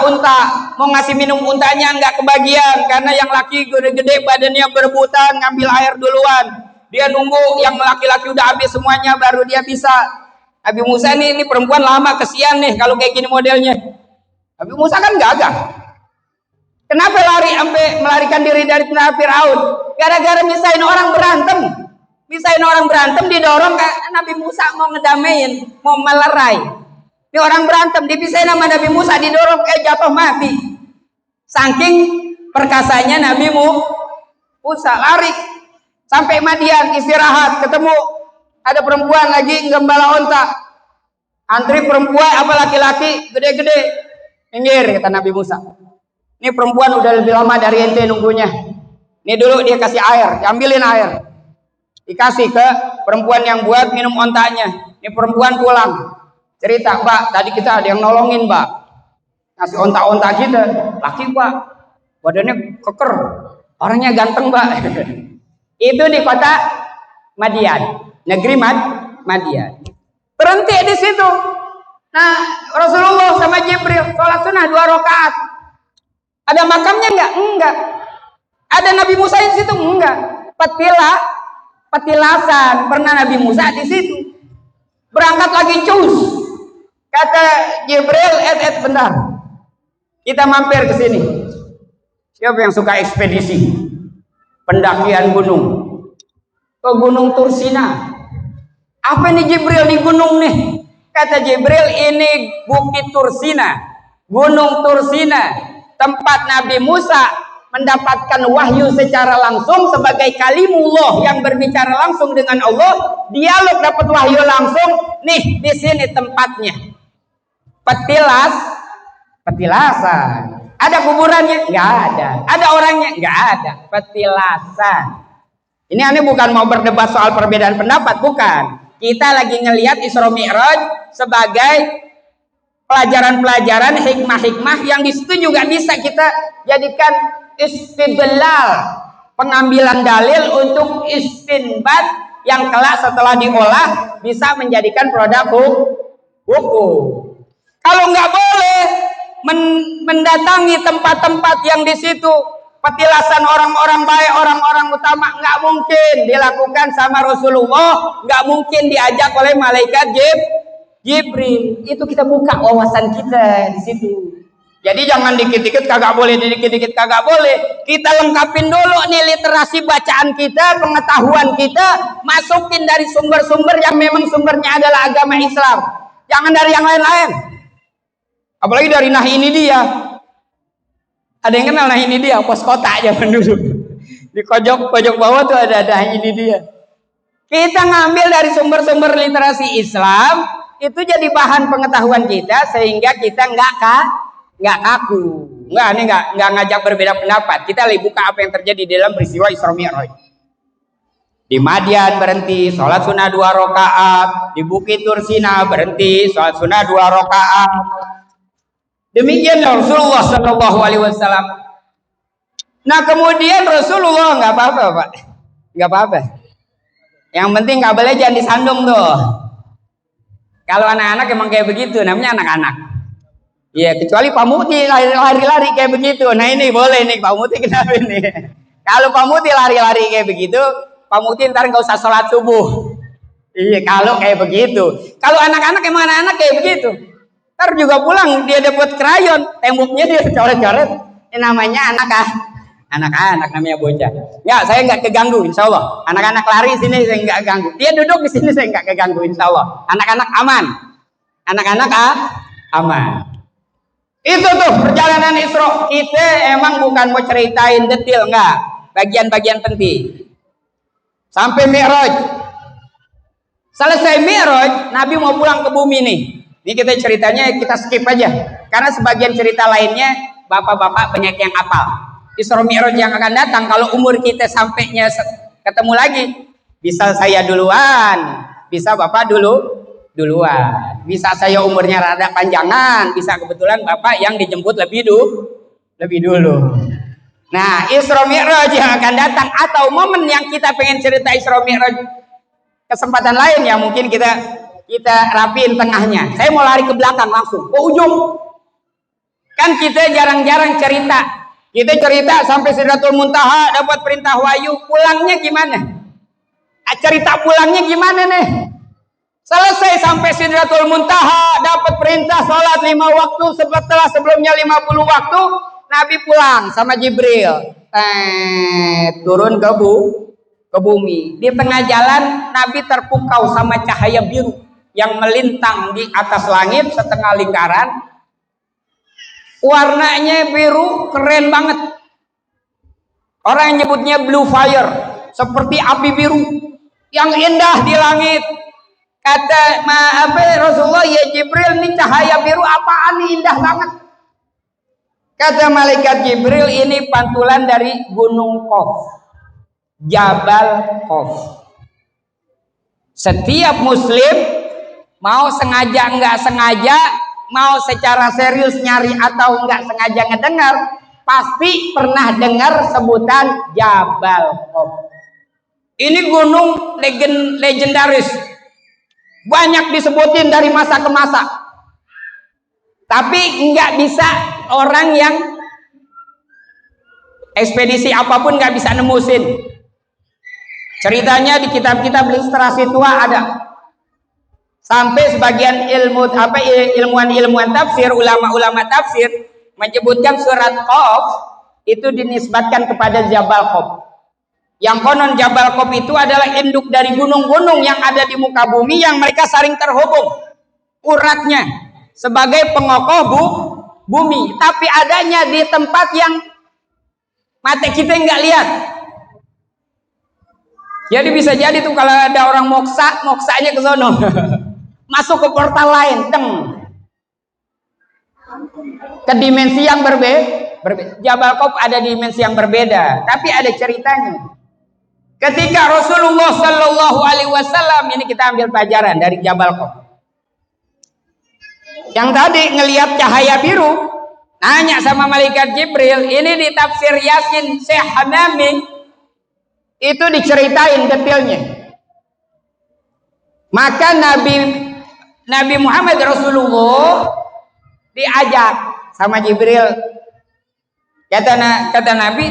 unta, mau ngasih minum untanya nggak kebagian karena yang laki gede-gede badannya berebutan ngambil air duluan. Dia nunggu yang laki-laki udah habis semuanya baru dia bisa. Nabi Musa ini perempuan lama, kesian nih kalau kayak gini modelnya. Nabi Musa kan gagah. Kenapa lari sampai melarikan diri dari tentara Firaun? Gara-gara misain orang berantem. Didorong ke Nabi Musa mau ngedamain, mau melerai. Ini orang berantem dipisahin sama Nabi Musa, didorong jatuh mati. Saking perkasanya Nabi Musa, lari sampai Madian, istirahat, ketemu ada perempuan lagi gembala onta. Antri perempuan apa laki-laki gede-gede. Minggir, kata Nabi Musa. Ini perempuan udah lebih lama dari ente nunggunya. Ini dulu dia kasih air, diambilin air. Dikasih ke perempuan yang buat minum ontanya. Ini perempuan pulang. Cerita, Mbak, tadi kita ada yang nolongin, Mbak. Ngasih onta-onta kita. Laki, Mbak. Badannya keker. Orangnya ganteng, Mbak. Itu di kota Madian. Negeri Madian. Berhenti di situ. Nah, Rasulullah sama Jibril sholat sunnah 2 rakaat. Ada makamnya enggak? Enggak. Ada Nabi Musa di situ? Enggak. Petilasan pernah Nabi Musa di situ. Berangkat lagi cus. Kata Jibril, bentar. Kita mampir ke sini. Siapa yang suka ekspedisi? Pendakian gunung. Ke Gunung Tursina. Apa nih Jibril di gunung nih? Kata Jibril, ini Bukit Tursina, Gunung Tursina, tempat Nabi Musa mendapatkan wahyu secara langsung sebagai kalimullah yang berbicara langsung dengan Allah. Dialog dapat wahyu langsung. Nih di sini tempatnya. Petilasan. Ada kuburannya? Nggak ada. Ada orangnya? Nggak ada. Petilasan. Ini aneh bukan mau berdebat soal perbedaan pendapat, bukan. Kita lagi ngelihat Isra Mi'raj sebagai pelajaran-pelajaran hikmah-hikmah yang di situ juga bisa kita jadikan istidlal, pengambilan dalil untuk istinbat yang kelak setelah diolah bisa menjadikan produk hukum. Kalau nggak boleh mendatangi tempat-tempat yang di situ petilasan orang-orang baik, orang-orang utama, nggak mungkin dilakukan sama Rasulullah, nggak mungkin diajak oleh malaikat Jibril. Itu kita buka wawasan kita di situ. Jadi jangan dikit-dikit kagak boleh, dikit-dikit kagak boleh. Kita lengkapin dulu nih literasi bacaan kita, pengetahuan kita, masukin dari sumber-sumber yang memang sumbernya adalah agama Islam. Jangan dari yang lain-lain. Apalagi dari nah ini dia. Ada yang kenal nah ini dia, pos kota zaman dulu. Di pojok bawah tuh ada nah ini dia. Kita ngambil dari sumber-sumber literasi Islam, itu jadi bahan pengetahuan kita sehingga kita nggak kaku. Ini nggak ngajak berbeda pendapat. Kita lebih buka apa yang terjadi di dalam peristiwa Isra Mi'raj. Di Madian berhenti, sholat sunnah 2 rakaat. Di Bukit Tursina berhenti, sholat sunnah 2 rakaat. Demikian Rasulullah Shallallahu Alaihi Wasallam. Nah kemudian Rasulullah nggak apa-apa Pak, nggak apa-apa. Yang penting kabelnya jangan disandung tuh. Kalau anak-anak emang kayak begitu, namanya anak-anak. Ya kecuali Pak Muti lari-lari kayak begitu. Nah ini boleh nih Pak Muti, kenapa nih? Kalau Pak Muti lari-lari kayak begitu, Pak Muti ntar nggak usah sholat subuh. Iya kalau kayak begitu. Kalau anak-anak emang anak-anak kayak begitu. Ntar juga pulang dia dapat krayon, temboknya dia coret-coret. Ini namanya anak-anak namanya bocah. Ya saya nggak keganggu insya Allah. Anak-anak lari sini saya nggak ganggu. Dia duduk di sini saya nggak keganggu insya Allah. Anak-anak aman. Anak-anak aman. Itu tuh perjalanan Isra. Kita emang bukan mau ceritain detail, enggak. Bagian-bagian penting. Sampai Mi'raj. Selesai Mi'raj, Nabi mau pulang ke bumi nih. Ini kita ceritanya kita skip aja. Karena sebagian cerita lainnya bapak-bapak banyak yang hafal. Isra Mi'raj yang akan datang kalau umur kita sampainya ketemu lagi, bisa saya duluan, bisa Bapak duluan. Bisa saya umurnya rada panjangan, bisa kebetulan Bapak yang dijemput lebih dulu. Nah, Isra Mi'raj yang akan datang atau momen yang kita pengen cerita Isra Mi'raj kesempatan lain ya mungkin kita rapiin tengahnya. Saya mau lari ke belakang langsung ke ujung. Kan kita jarang-jarang cerita. Kita cerita sampai Sidratul Muntaha dapat perintah wahyu, pulangnya gimana? Cerita pulangnya gimana nih? Selesai sampai Sidratul Muntaha dapat perintah sholat 5 waktu, setelah sebelumnya 50 waktu Nabi pulang sama Jibril turun ke bumi. Di tengah jalan Nabi terpukau sama cahaya biru yang melintang di atas langit setengah lingkaran. Warnanya biru keren banget. Orang yang nyebutnya blue fire, seperti api biru yang indah di langit. Kata Rasulullah, ya Jibril, ini cahaya biru apaan nih, indah banget. Kata malaikat Jibril, ini pantulan dari Gunung Qaf, Jabal Qaf. Setiap muslim mau sengaja enggak sengaja, mau secara serius nyari atau enggak sengaja ngedengar, pasti pernah dengar sebutan Jabal Qaf. Ini gunung legendaris, banyak disebutin dari masa ke masa, tapi enggak bisa orang yang ekspedisi apapun nggak bisa nemusin. Ceritanya di kitab-kitab literasi tua ada. Sampai sebagian ilmuwan tafsir, ulama-ulama tafsir menyebutkan surat Qaf itu dinisbatkan kepada Jabal Qaf. Yang konon Jabal Qaf itu adalah induk dari gunung-gunung yang ada di muka bumi yang mereka saling terhubung uratnya sebagai pengokoh bumi, tapi adanya di tempat yang mata kita nggak lihat. Jadi bisa jadi tuh kalau ada orang moksanya ke sono. Masuk ke portal lain, ke dimensi yang berbeda. Jabal Qaf ada dimensi yang berbeda, tapi ada ceritanya. Ketika Rasulullah Shallallahu Alaihi Wasallam, ini kita ambil pelajaran dari Jabal Qaf. Yang tadi ngelihat cahaya biru, nanya sama malaikat Jibril, ini di tafsir Yasin Syekh Hamami itu diceritain detailnya. Maka Nabi Muhammad Rasulullah diajak sama Jibril. Kata Nabi,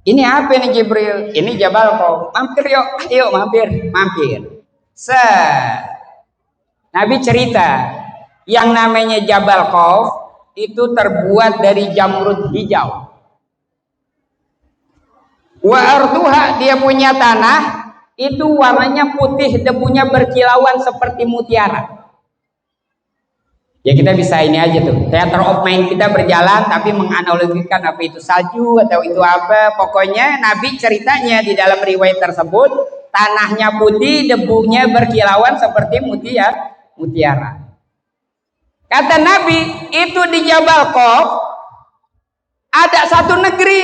ini apa nih Jibril? Ini Jabal Qauf. Mampir yuk, ayo mampir. Nabi cerita, yang namanya Jabal Qauf itu terbuat dari jamrud hijau. Wa arduha, dia punya tanah itu warnanya putih, debunya berkilauan seperti mutiara. Ya kita bisa ini aja tuh, theater of mind kita berjalan tapi menganalogikan apa itu salju atau itu apa. Pokoknya Nabi ceritanya di dalam riwayat tersebut, tanahnya putih, debunya berkilauan seperti mutiara. Kata Nabi, itu di Jabal Qauf ada satu negeri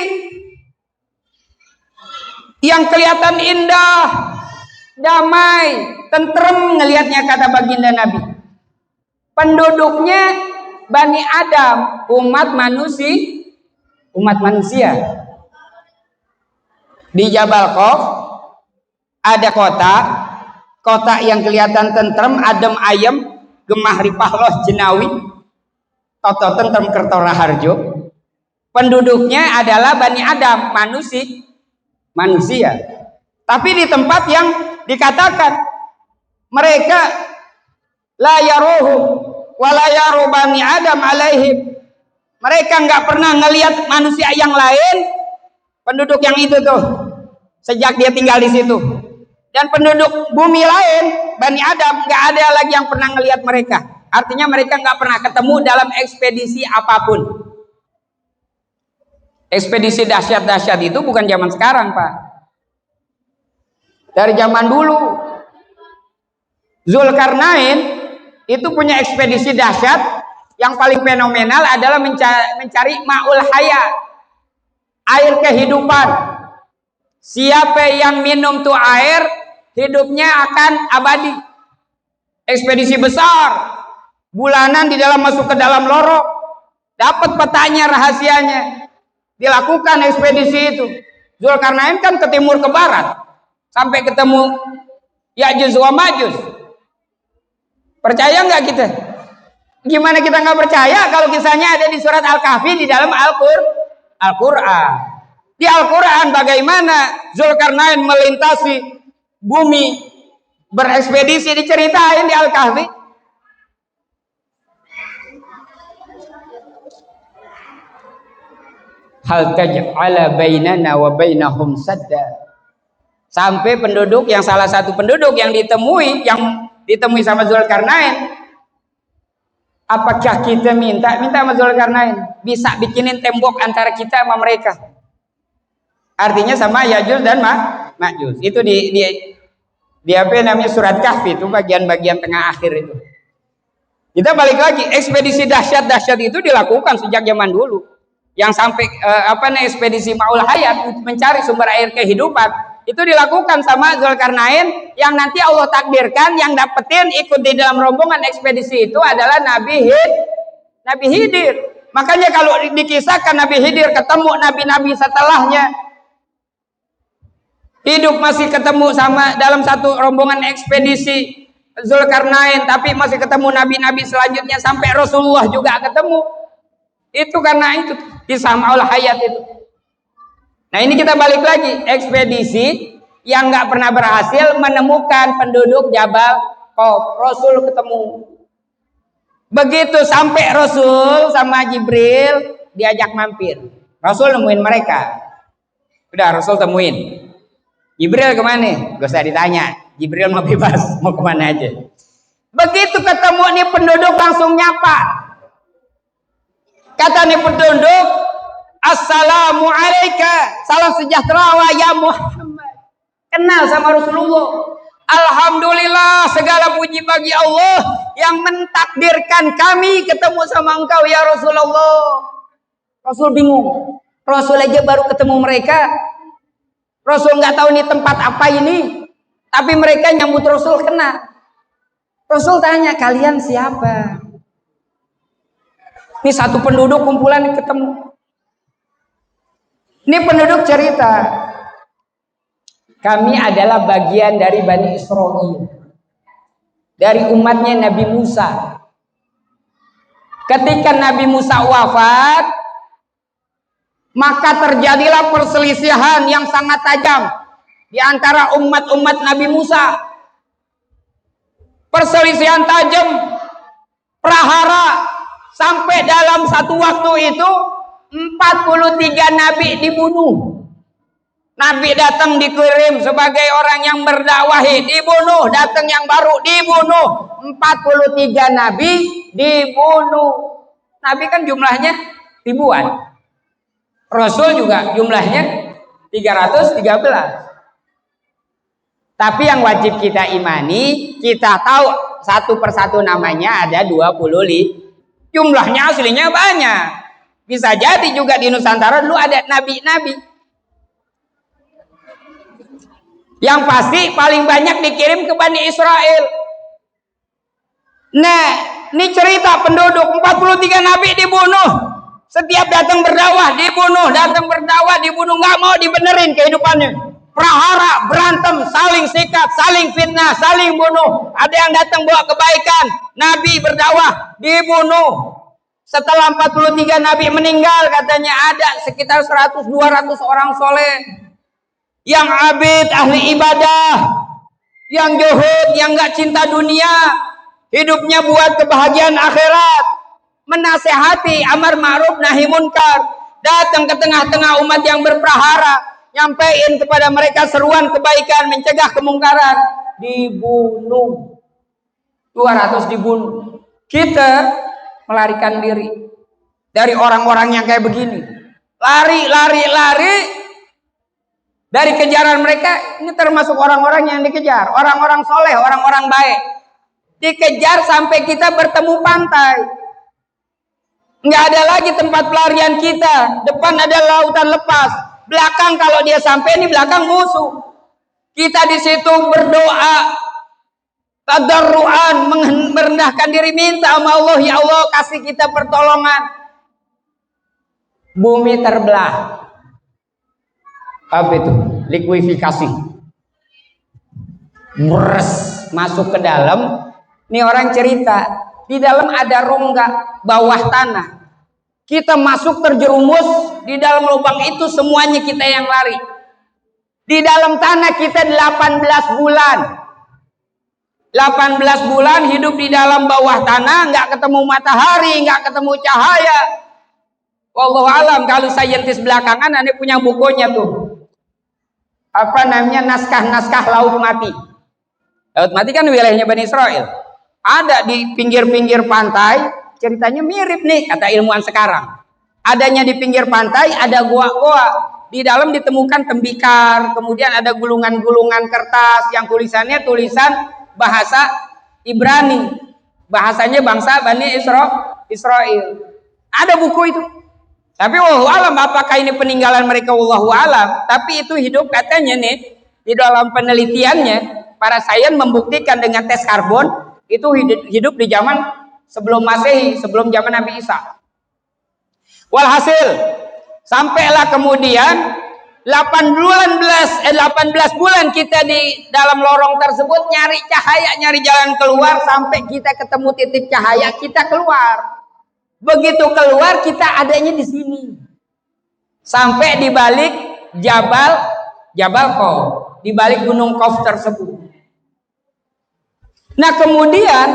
yang kelihatan indah, damai, tentrem ngelihatnya, kata baginda Nabi. Penduduknya Bani Adam, umat manusia. Di Jabal Qauf ada kota yang kelihatan tentrem, adem ayem, gemah ripah loh jenawi, toto tentrem kertora harjo. Penduduknya adalah Bani Adam, manusia. Tapi di tempat yang dikatakan mereka la yaruhu wa la yaru Bani Adam alaihim, mereka nggak pernah ngelihat manusia yang lain, penduduk yang itu tuh sejak dia tinggal di situ. Dan penduduk bumi lain, Bani Adam, nggak ada lagi yang pernah ngelihat mereka. Artinya mereka nggak pernah ketemu dalam ekspedisi apapun. Ekspedisi dahsyat-dahsyat itu bukan zaman sekarang, Pak. Dari zaman dulu. Zulkarnain itu punya ekspedisi dahsyat, yang paling fenomenal adalah mencari ma'ul haya, air kehidupan. Siapa yang minum tuh air, hidupnya akan abadi. Ekspedisi besar, bulanan di dalam masuk ke dalam lorong, dapat petanya, rahasianya. Dilakukan ekspedisi itu. Zulkarnain kan ke timur ke barat, sampai ketemu Ya'juj wa Ma'juj. Percaya nggak kita? Gimana kita nggak percaya kalau kisahnya ada di surat Al-Kahfi di dalam Al-Quran. Di Al-Quran bagaimana Zulkarnain melintasi bumi berekspedisi, diceritain di Al-Kahfi. Hal taj'ala bainana wa bainahum sadda. Sampai penduduk yang salah satu penduduk yang ditemui sama Zulkarnain, apakah kita minta sama Zulkarnain bisa bikinin tembok antara kita sama mereka? Artinya sama Ya'juj dan Ma'juj. Itu di apa namanya surat Kahfi, itu bagian-bagian tengah akhir itu. Kita balik lagi, ekspedisi dahsyat itu dilakukan sejak zaman dulu. Yang sampai ekspedisi Ma'ul Hayat mencari sumber air kehidupan itu dilakukan sama Zulkarnain, yang nanti Allah takdirkan yang dapetin ikut di dalam rombongan ekspedisi itu adalah Nabi Khidir. Makanya kalau dikisahkan Nabi Khidir ketemu nabi-nabi setelahnya hidup, masih ketemu sama dalam satu rombongan ekspedisi Zulkarnain, tapi masih ketemu nabi-nabi selanjutnya sampai Rasulullah juga ketemu. Itu karena itu kisah Ma'ul Hayat itu. Nah ini kita balik lagi, ekspedisi yang nggak pernah berhasil menemukan penduduk Jabal Qauf. Rasul ketemu. Begitu sampai Rasul sama Jibril diajak mampir. Rasul nemuin mereka. Udah Rasul temuin. Jibril kemana? Gak usah ditanya. Jibril mau bebas, mau kemana aja. Begitu ketemu nih penduduk langsung nyapa. Kata nih penduduk, assalamu alaika, salam sejahtera wa ya Muhammad. Kenal sama Rasulullah. Alhamdulillah, segala puji bagi Allah yang mentakdirkan kami ketemu sama engkau ya Rasulullah. Rasul bingung. Rasul aja baru ketemu mereka. Rasul nggak tahu nih tempat apa ini. Tapi mereka nyambut Rasul kenal. Rasul tanya, kalian siapa? Ini satu penduduk kumpulan ketemu. Ini penduduk cerita, kami adalah bagian dari Bani Israil, dari umatnya Nabi Musa. Ketika Nabi Musa wafat, maka terjadilah perselisihan yang sangat tajam di antara umat-umat Nabi Musa. Perselisihan tajam, prahara, sampai dalam satu waktu itu 43 nabi dibunuh. Nabi datang dikirim sebagai orang yang berdakwahi, dibunuh. Datang yang baru, dibunuh. 43 nabi dibunuh. Nabi kan jumlahnya ribuan. Rasul juga jumlahnya 313. Tapi yang wajib kita imani, kita tahu satu persatu namanya ada 25. Jumlahnya aslinya banyak. Bisa jadi juga di Nusantara dulu ada nabi-nabi. Yang pasti paling banyak dikirim ke Bani Israel. Nah, ini cerita penduduk 43 nabi dibunuh. Setiap datang berdakwah dibunuh, datang berdakwah dibunuh, nggak mau dibenerin kehidupannya. Prahara, berantem, saling sikat, saling fitnah, saling bunuh. Ada yang datang bawa kebaikan, nabi berdakwah dibunuh. Setelah 43 nabi meninggal, katanya ada sekitar 100-200 orang soleh yang abid, ahli ibadah, yang zuhud, yang gak cinta dunia, hidupnya buat kebahagiaan akhirat, menasehati amar ma'ruf nahi munkar, datang ke tengah-tengah umat yang berprahara, nyampein kepada mereka seruan kebaikan, mencegah kemungkaran, dibunuh. 200 dibunuh. Kita melarikan diri dari orang-orang yang kayak begini, lari dari kejaran mereka. Ini termasuk orang-orang yang dikejar, orang-orang soleh, orang-orang baik, dikejar sampai kita bertemu pantai. Nggak ada lagi tempat pelarian kita. Depan ada lautan lepas, belakang kalau dia sampai ini belakang musuh. Kita di situ berdoa, tadarruan, merendahkan diri, minta sama Allah, ya Allah kasih kita pertolongan. Bumi terbelah. Apa itu? Likuifikasi. Bres, masuk ke dalam. Ini orang cerita, di dalam ada rongga bawah tanah. Kita masuk terjerumus di dalam lubang itu, semuanya kita yang lari. Di dalam tanah kita 18 bulan. 18 bulan hidup di dalam bawah tanah, nggak ketemu matahari, nggak ketemu cahaya. Wallahu alam, kalau saintis belakangan Anda punya bukunya tuh. Apa namanya, naskah-naskah Laut Mati. Laut Mati kan wilayahnya Bani Israel. Ada di pinggir-pinggir pantai, ceritanya mirip nih kata ilmuwan sekarang. Adanya di pinggir pantai ada goa-goa. Di dalam ditemukan tembikar, kemudian ada gulungan-gulungan kertas yang tulisannya tulisan bahasa Ibrani. Bahasanya bangsa Bani Israel. Ada buku itu. Tapi wallahu alam apakah ini peninggalan mereka, wallahu alam. Tapi itu hidup katanya nih, di dalam penelitiannya para sains membuktikan dengan tes karbon itu hidup di zaman sebelum Masehi, sebelum zaman Nabi Isa. Walhasil sampailah kemudian 18 bulan kita di dalam lorong tersebut nyari cahaya, nyari jalan keluar, sampai kita ketemu titik cahaya, kita keluar. Begitu keluar kita adanya di sini. Sampai di balik Jabal Qauf, di balik gunung Qauf tersebut. Nah, kemudian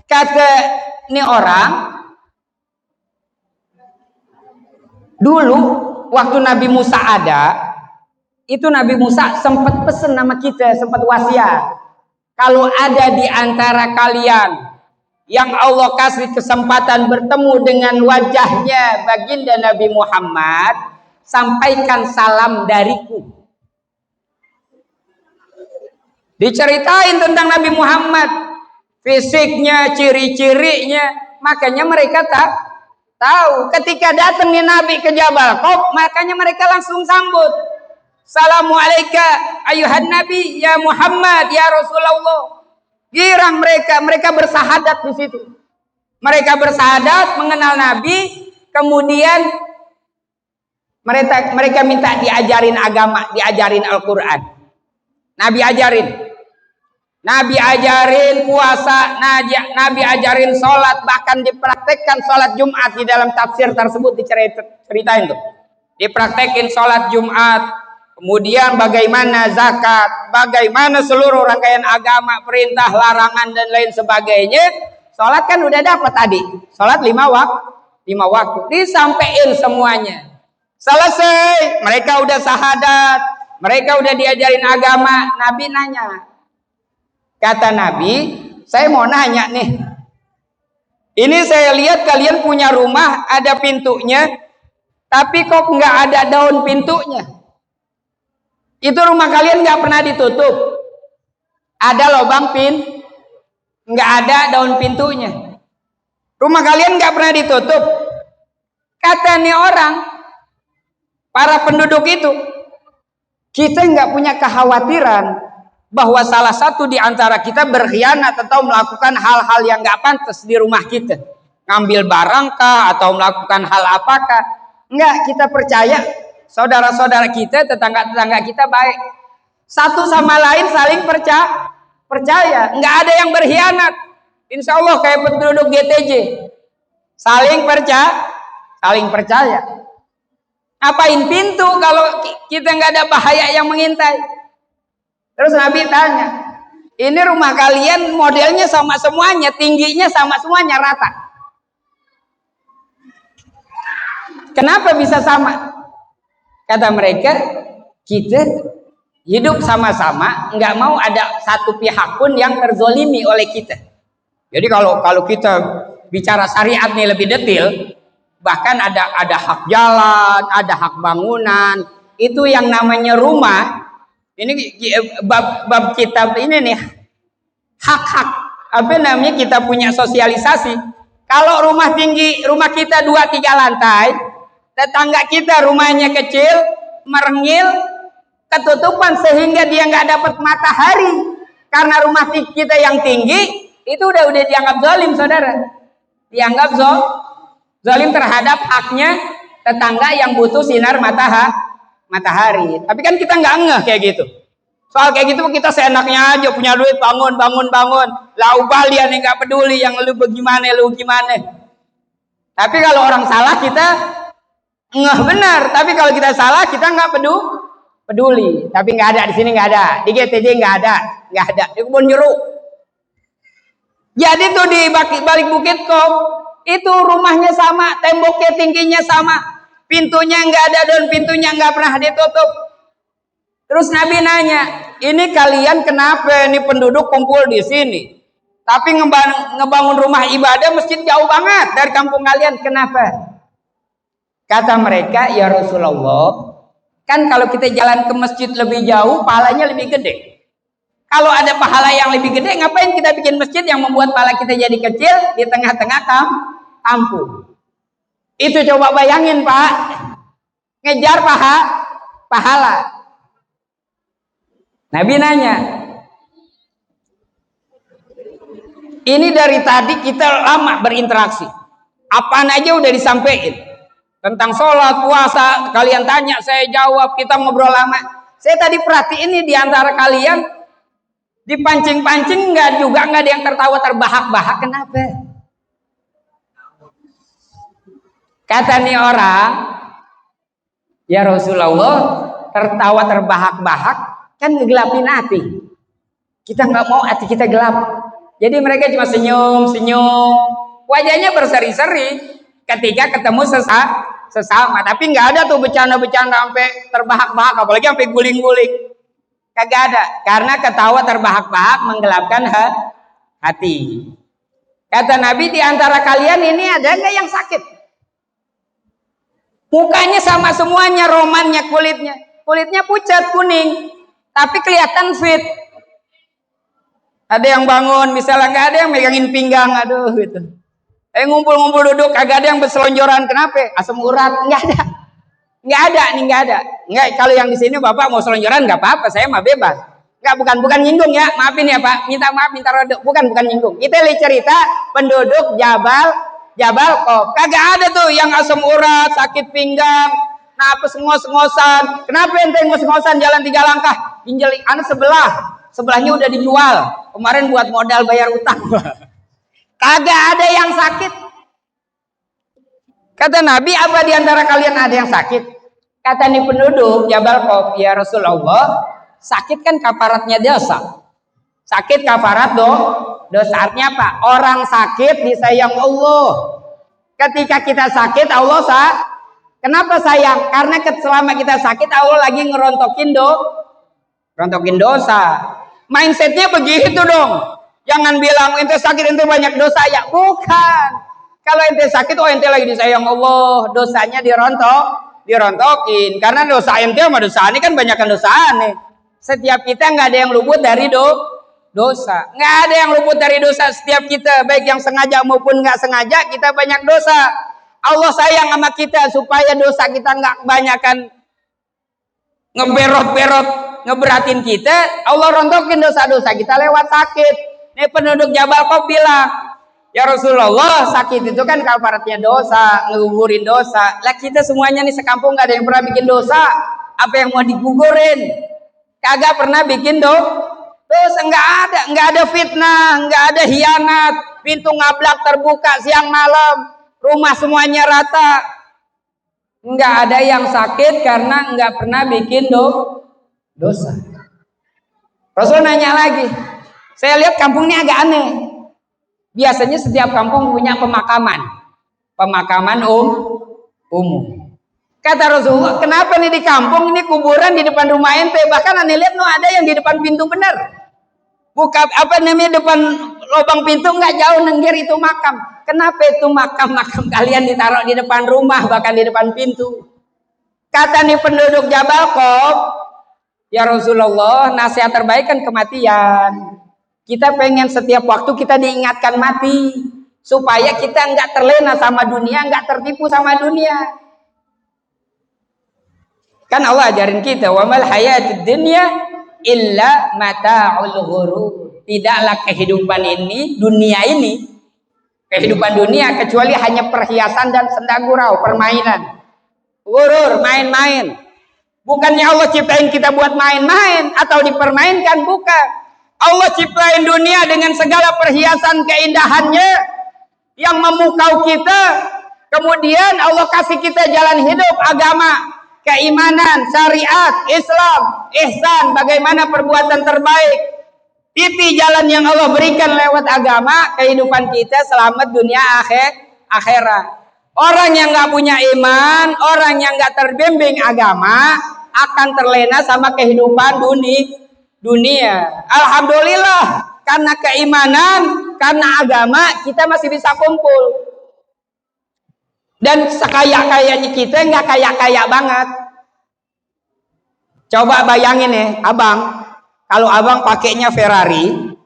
kata ini orang, dulu waktu Nabi Musa ada, itu Nabi Musa sempat pesen nama kita, sempat wasiat. Kalau ada di antara kalian yang Allah kasih kesempatan bertemu dengan wajahnya baginda Nabi Muhammad, sampaikan salam dariku. Diceritain tentang Nabi Muhammad, fisiknya, ciri-cirinya, makanya mereka tak tahu. Ketika datang nih Nabi ke Jabal Qauf, makanya mereka langsung sambut. Assalamualaikum ayuhan Nabi, ya Muhammad, ya Rasulullah. Girang mereka bersahadat di situ. Mereka bersahadat mengenal Nabi, kemudian mereka minta diajarin agama, diajarin Al-Quran. Nabi ajarin. Nabi ajarin puasa, Nabi ajarin sholat, bahkan dipraktekkan sholat Jumat di dalam tafsir tersebut diceritain tuh. Dipraktekin sholat Jumat, kemudian bagaimana zakat, bagaimana seluruh rangkaian agama, perintah, larangan dan lain sebagainya. Sholat kan udah dapat tadi, sholat 5 waktu, disampaikan semuanya. Selesai, mereka udah syahadat, mereka udah diajarin agama. Nabi nanya, kata Nabi, saya mau nanya nih, ini saya lihat kalian punya rumah ada pintunya, tapi kok nggak ada daun pintunya? Itu rumah kalian nggak pernah ditutup? Ada lubang nggak ada daun pintunya. Rumah kalian nggak pernah ditutup. Kata nih orang, para penduduk itu, kita nggak punya kekhawatiran bahwa salah satu di antara kita berkhianat atau melakukan hal-hal yang nggak pantas di rumah kita, ngambil barangkah atau melakukan hal apakah? Enggak, kita percaya saudara-saudara kita, tetangga-tetangga kita baik, satu sama lain saling percaya, nggak ada yang berkhianat. Insya Allah kayak penduduk GTJ, saling percaya. Apain pintu kalau kita nggak ada bahaya yang mengintai? Terus Nabi tanya, ini rumah kalian modelnya sama semuanya, tingginya sama semuanya, rata. Kenapa bisa sama? Kata mereka, kita hidup sama-sama, nggak mau ada satu pihak pun yang terzolimi oleh kita. Jadi kalau kita bicara syariat nih lebih detail, bahkan ada hak jalan, ada hak bangunan, itu yang namanya rumah. Ini bab kitab ini nih, hak-hak apa namanya, kita punya sosialisasi. Kalau rumah tinggi, rumah kita 2-3 lantai, tetangga kita rumahnya kecil, merengil, ketutupan sehingga dia nggak dapat matahari karena rumah kita yang tinggi, itu udah dianggap zalim, saudara. Dianggap zalim terhadap haknya tetangga yang butuh sinar matahari. Tapi kan kita nggak ngeh kayak gitu. Soal kayak gitu kita seenaknya aja, punya duit bangun. Lah ubah dia nih, nggak peduli yang lu gimana. Tapi kalau orang salah kita ngeh benar. Tapi kalau kita salah kita nggak peduli. Tapi nggak ada di sini, nggak ada di GTJ, nggak ada di Kebun Jeruk. Jadi tuh di balik bukit kok itu rumahnya sama, temboknya tingginya sama, pintunya nggak ada dan pintunya nggak pernah ditutup. Terus Nabi nanya, ini kalian kenapa ini penduduk kumpul di sini, tapi ngebangun rumah ibadah masjid jauh banget dari kampung kalian, kenapa? Kata mereka, ya Rasulullah, kan kalau kita jalan ke masjid lebih jauh, pahalanya lebih gede. Kalau ada pahala yang lebih gede, ngapain kita bikin masjid yang membuat pahala kita jadi kecil di tengah-tengah kampung? Itu coba bayangin, Pak. Ngejar pahala. Nabi nanya, ini dari tadi kita lama berinteraksi. Apaan aja udah disampaikan. Tentang sholat, puasa, kalian tanya, saya jawab, kita ngobrol lama. Saya tadi perhatiin ini di antara kalian, dipancing-pancing nggak ada yang tertawa terbahak-bahak. Kenapa? Kata nih orang, ya Rasulullah, tertawa terbahak-bahak kan ngegelapin hati. Kita nggak mau hati kita gelap. Jadi mereka cuma senyum, wajahnya berseri-seri ketika ketemu sesama. Tapi nggak ada tuh bercanda-bercanda sampai terbahak-bahak, apalagi sampai guling-guling. Kagak ada, karena ketawa terbahak-bahak menggelapkan hati. Kata Nabi, di antara kalian ini ada nggak yang sakit? Mukanya sama semuanya, romannya, kulitnya pucat kuning, tapi kelihatan fit. Ada yang bangun, misalnya nggak ada yang megangin pinggang, aduh gitu. Ngumpul-ngumpul duduk, kagak ada yang berselonjoran. Kenapa? Asam urat, nggak ada. Nggak, kalau yang di sini Bapak mau selonjoran nggak apa-apa, saya mah bebas. Nggak, bukan nyinggung ya, maafin ya Pak, minta maaf, minta rodok, bukan nyinggung. Kita lihat cerita penduduk Jabal Qof, kagak ada tuh yang asam urat, sakit pinggang, napas ngos-ngosan. Kenapa ente ngos-ngosan jalan 3 langkah, ginjal anak sebelah? sebelahnya udah dijual. Kemarin buat modal bayar utang. Kagak ada yang sakit. Kata Nabi, apa di antara kalian ada yang sakit? Kata nih penduduk Jabal Qaf, ya Rasulullah, sakit kan kafaratnya dosa. Sakit kafarat dosa. Artinya apa? Orang sakit disayang Allah. Ketika kita sakit, Allah kenapa sayang? Karena selama kita sakit, Allah lagi ngerontokin dosa. Mindsetnya begitu dong. Jangan bilang ente sakit, ente banyak dosa. Ya bukan. Kalau ente sakit, oh ente lagi disayang Allah, dosanya dirontokin. Karena dosa ente sama dosa ini kan banyakkan dosa aneh. Setiap kita nggak ada yang luput dari dosa. Nggak ada yang luput dari dosa. Setiap kita, baik yang sengaja maupun nggak sengaja, kita banyak dosa. Allah sayang sama kita supaya dosa kita nggak kebanyakan ngeberot-berot, ngeberatin kita. Allah rontokin dosa-dosa kita lewat sakit. Nih penduduk Jabal Qaf bilang, ya Rasulullah, sakit itu kan kafaratnya dosa, ngegugurin dosa. Lah kita semuanya nih sekampung gak ada yang pernah bikin dosa. Apa yang mau digugurin? Kagak pernah bikin dosa, nggak ada fitnah, nggak ada hianat, pintu ngablak terbuka siang malam, rumah semuanya rata. Nggak ada yang sakit karena nggak pernah bikin dosa. Rasul nanya lagi, saya lihat kampung ini agak aneh. Biasanya setiap kampung punya pemakaman umum. Kata Rasulullah, kenapa nih di kampung ini kuburan di depan rumah ente? Bahkan aneh lihat ada yang di depan pintu bener. Buka depan lubang pintu nggak jauh nenggir itu makam. Kenapa itu makam kalian ditaruh di depan rumah bahkan di depan pintu? Kata nih penduduk Jabal Qaf, ya Rasulullah, nasihat terbaik kan kematian. Kita pengen setiap waktu kita diingatkan mati supaya kita nggak terlena sama dunia, nggak tertipu sama dunia. Kan Allah ajarin kita, wa mal hayatud dunya illa mata'ul ghurur. Tidaklah kehidupan ini, kehidupan dunia kecuali hanya perhiasan dan senda gurau, permainan. Ghurur, main-main. Bukannya Allah ciptain kita buat main-main atau dipermainkan, bukan. Allah ciptain dunia dengan segala perhiasan keindahannya yang memukau kita. Kemudian Allah kasih kita jalan hidup, agama, keimanan, syariat, Islam, ihsan, bagaimana perbuatan terbaik. Itu jalan yang Allah berikan lewat agama, kehidupan kita selamat dunia akhirat. Orang yang nggak punya iman, orang yang nggak terbimbing agama akan terlena sama kehidupan dunia. Alhamdulillah, karena keimanan, karena agama kita masih bisa kumpul. Dan sekaya-kayanya kita nggak kaya-kaya banget. Coba bayangin nih, abang, kalau abang pakainya Ferrari,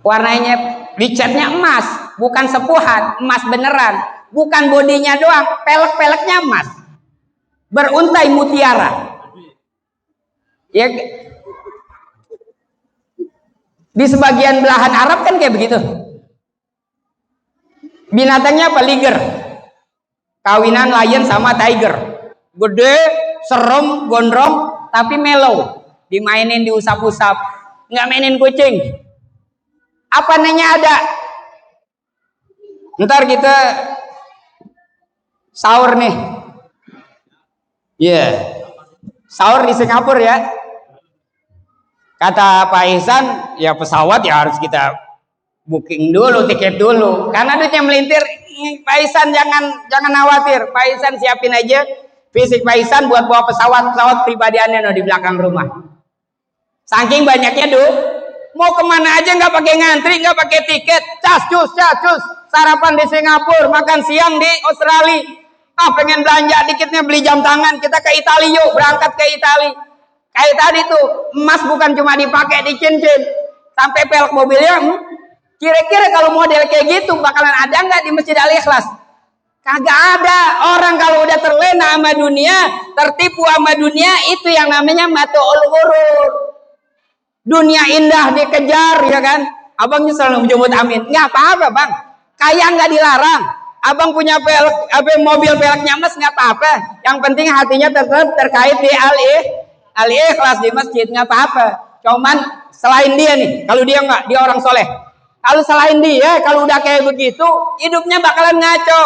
warnanya dicatnya emas, bukan sepuhan, emas beneran, bukan bodinya doang, pelek-peleknya emas, beruntai mutiara. Ya, di sebagian belahan Arab kan kayak begitu. Binatangnya apa? Liger. Kawinan lion sama tiger. Gede, serem, gondrong, tapi mellow. Dimainin, diusap-usap. Nggak mainin kucing. Apa namanya ada? Ntar kita sahur nih. Yeah. Sahur di Singapura ya. Kata Pak Ihsan, ya pesawat ya harus kita booking dulu, tiket dulu. Karena duitnya melintir, Pak Ihsan jangan khawatir. Pak Ihsan siapin aja fisik Pak Ihsan buat bawa pesawat pribadiannya di belakang rumah. Saking banyaknya mau kemana aja nggak pakai ngantri, nggak pakai tiket, cus, sarapan di Singapura, makan siang di Australia. Pengen belanja dikitnya beli jam tangan, kita ke Italia yuk, berangkat ke Italia. Kayak tadi tuh, emas bukan cuma dipakai di cincin, sampai pelek mobilnya. Kira-kira kalau model kayak gitu bakalan ada nggak di Masjid Al-Ikhlas? Kagak ada. Orang kalau udah terlena sama dunia, tertipu sama dunia, itu yang namanya matu'ul ghurur. Dunia indah dikejar, ya kan? Abang nyesel menjemput amin. Nggak apa-apa bang, kaya nggak dilarang. Abang punya mobil peleknya emas nggak apa-apa. Yang penting hatinya tetap terkait di Al-Ikhlas di masjid nggak apa-apa. Cuman selain dia nih, kalau dia nggak, dia orang soleh. Kalau selain dia, kalau udah kayak begitu, hidupnya bakalan ngaco.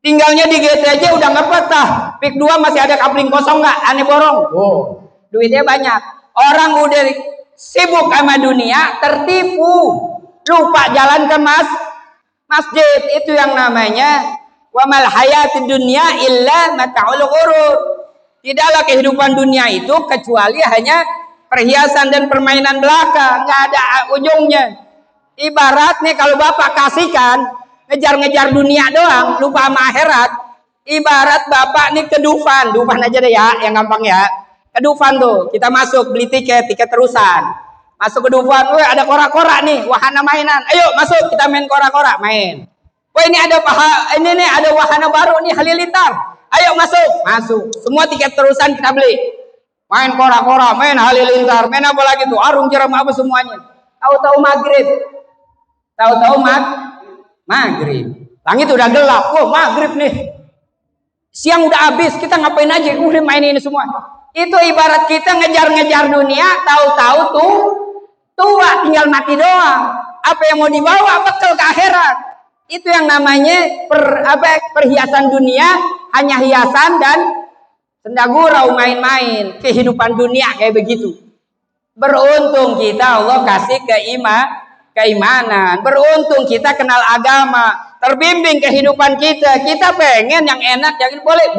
Tinggalnya di GT aja udah nggak betah. Pik 2 masih ada kapling kosong nggak? Aneh borong. Oh, duitnya banyak. Orang udah sibuk sama dunia, tertipu, lupa jalan ke masjid. Itu yang namanya wa mal hayatid dunya illa mata'ul ghurur. Tidaklah kehidupan dunia itu kecuali hanya perhiasan dan permainan belaka, nggak ada ujungnya. Ibarat nih kalau bapak kasihkan ngejar-ngejar dunia doang, lupa sama akhirat. Ibarat bapak nih ke Dufan aja deh ya, yang gampang ya. Ke Dufan tuh, kita masuk beli tiket terusan. Masuk ke Dufan, ada kora-kora nih, wahana mainan. Ayo masuk, kita main kora-kora, main. Wah ini ada wahana baru nih, halilintar. Ayo masuk. Semua tiket terusan kita beli. Main kora-kora, main halilintar, main apa lagi tuh, arung jeram apa semuanya. Tahu-tahu maghrib. Maghrib. Langit udah gelap. Oh maghrib nih. Siang udah habis. Kita ngapain aja? Udah main ini semua. Itu ibarat kita ngejar-ngejar dunia. Tahu-tahu tuh tua, tinggal mati doang. Apa yang mau dibawa? Bekal ke akhirat. Itu yang namanya perhiasan dunia. Hanya hiasan dan sendagurau, main-main. Kehidupan dunia kayak begitu. Beruntung kita Allah kasih keimanan. Beruntung kita kenal agama, terbimbing kehidupan kita. Kita pengen yang enak, yang boleh.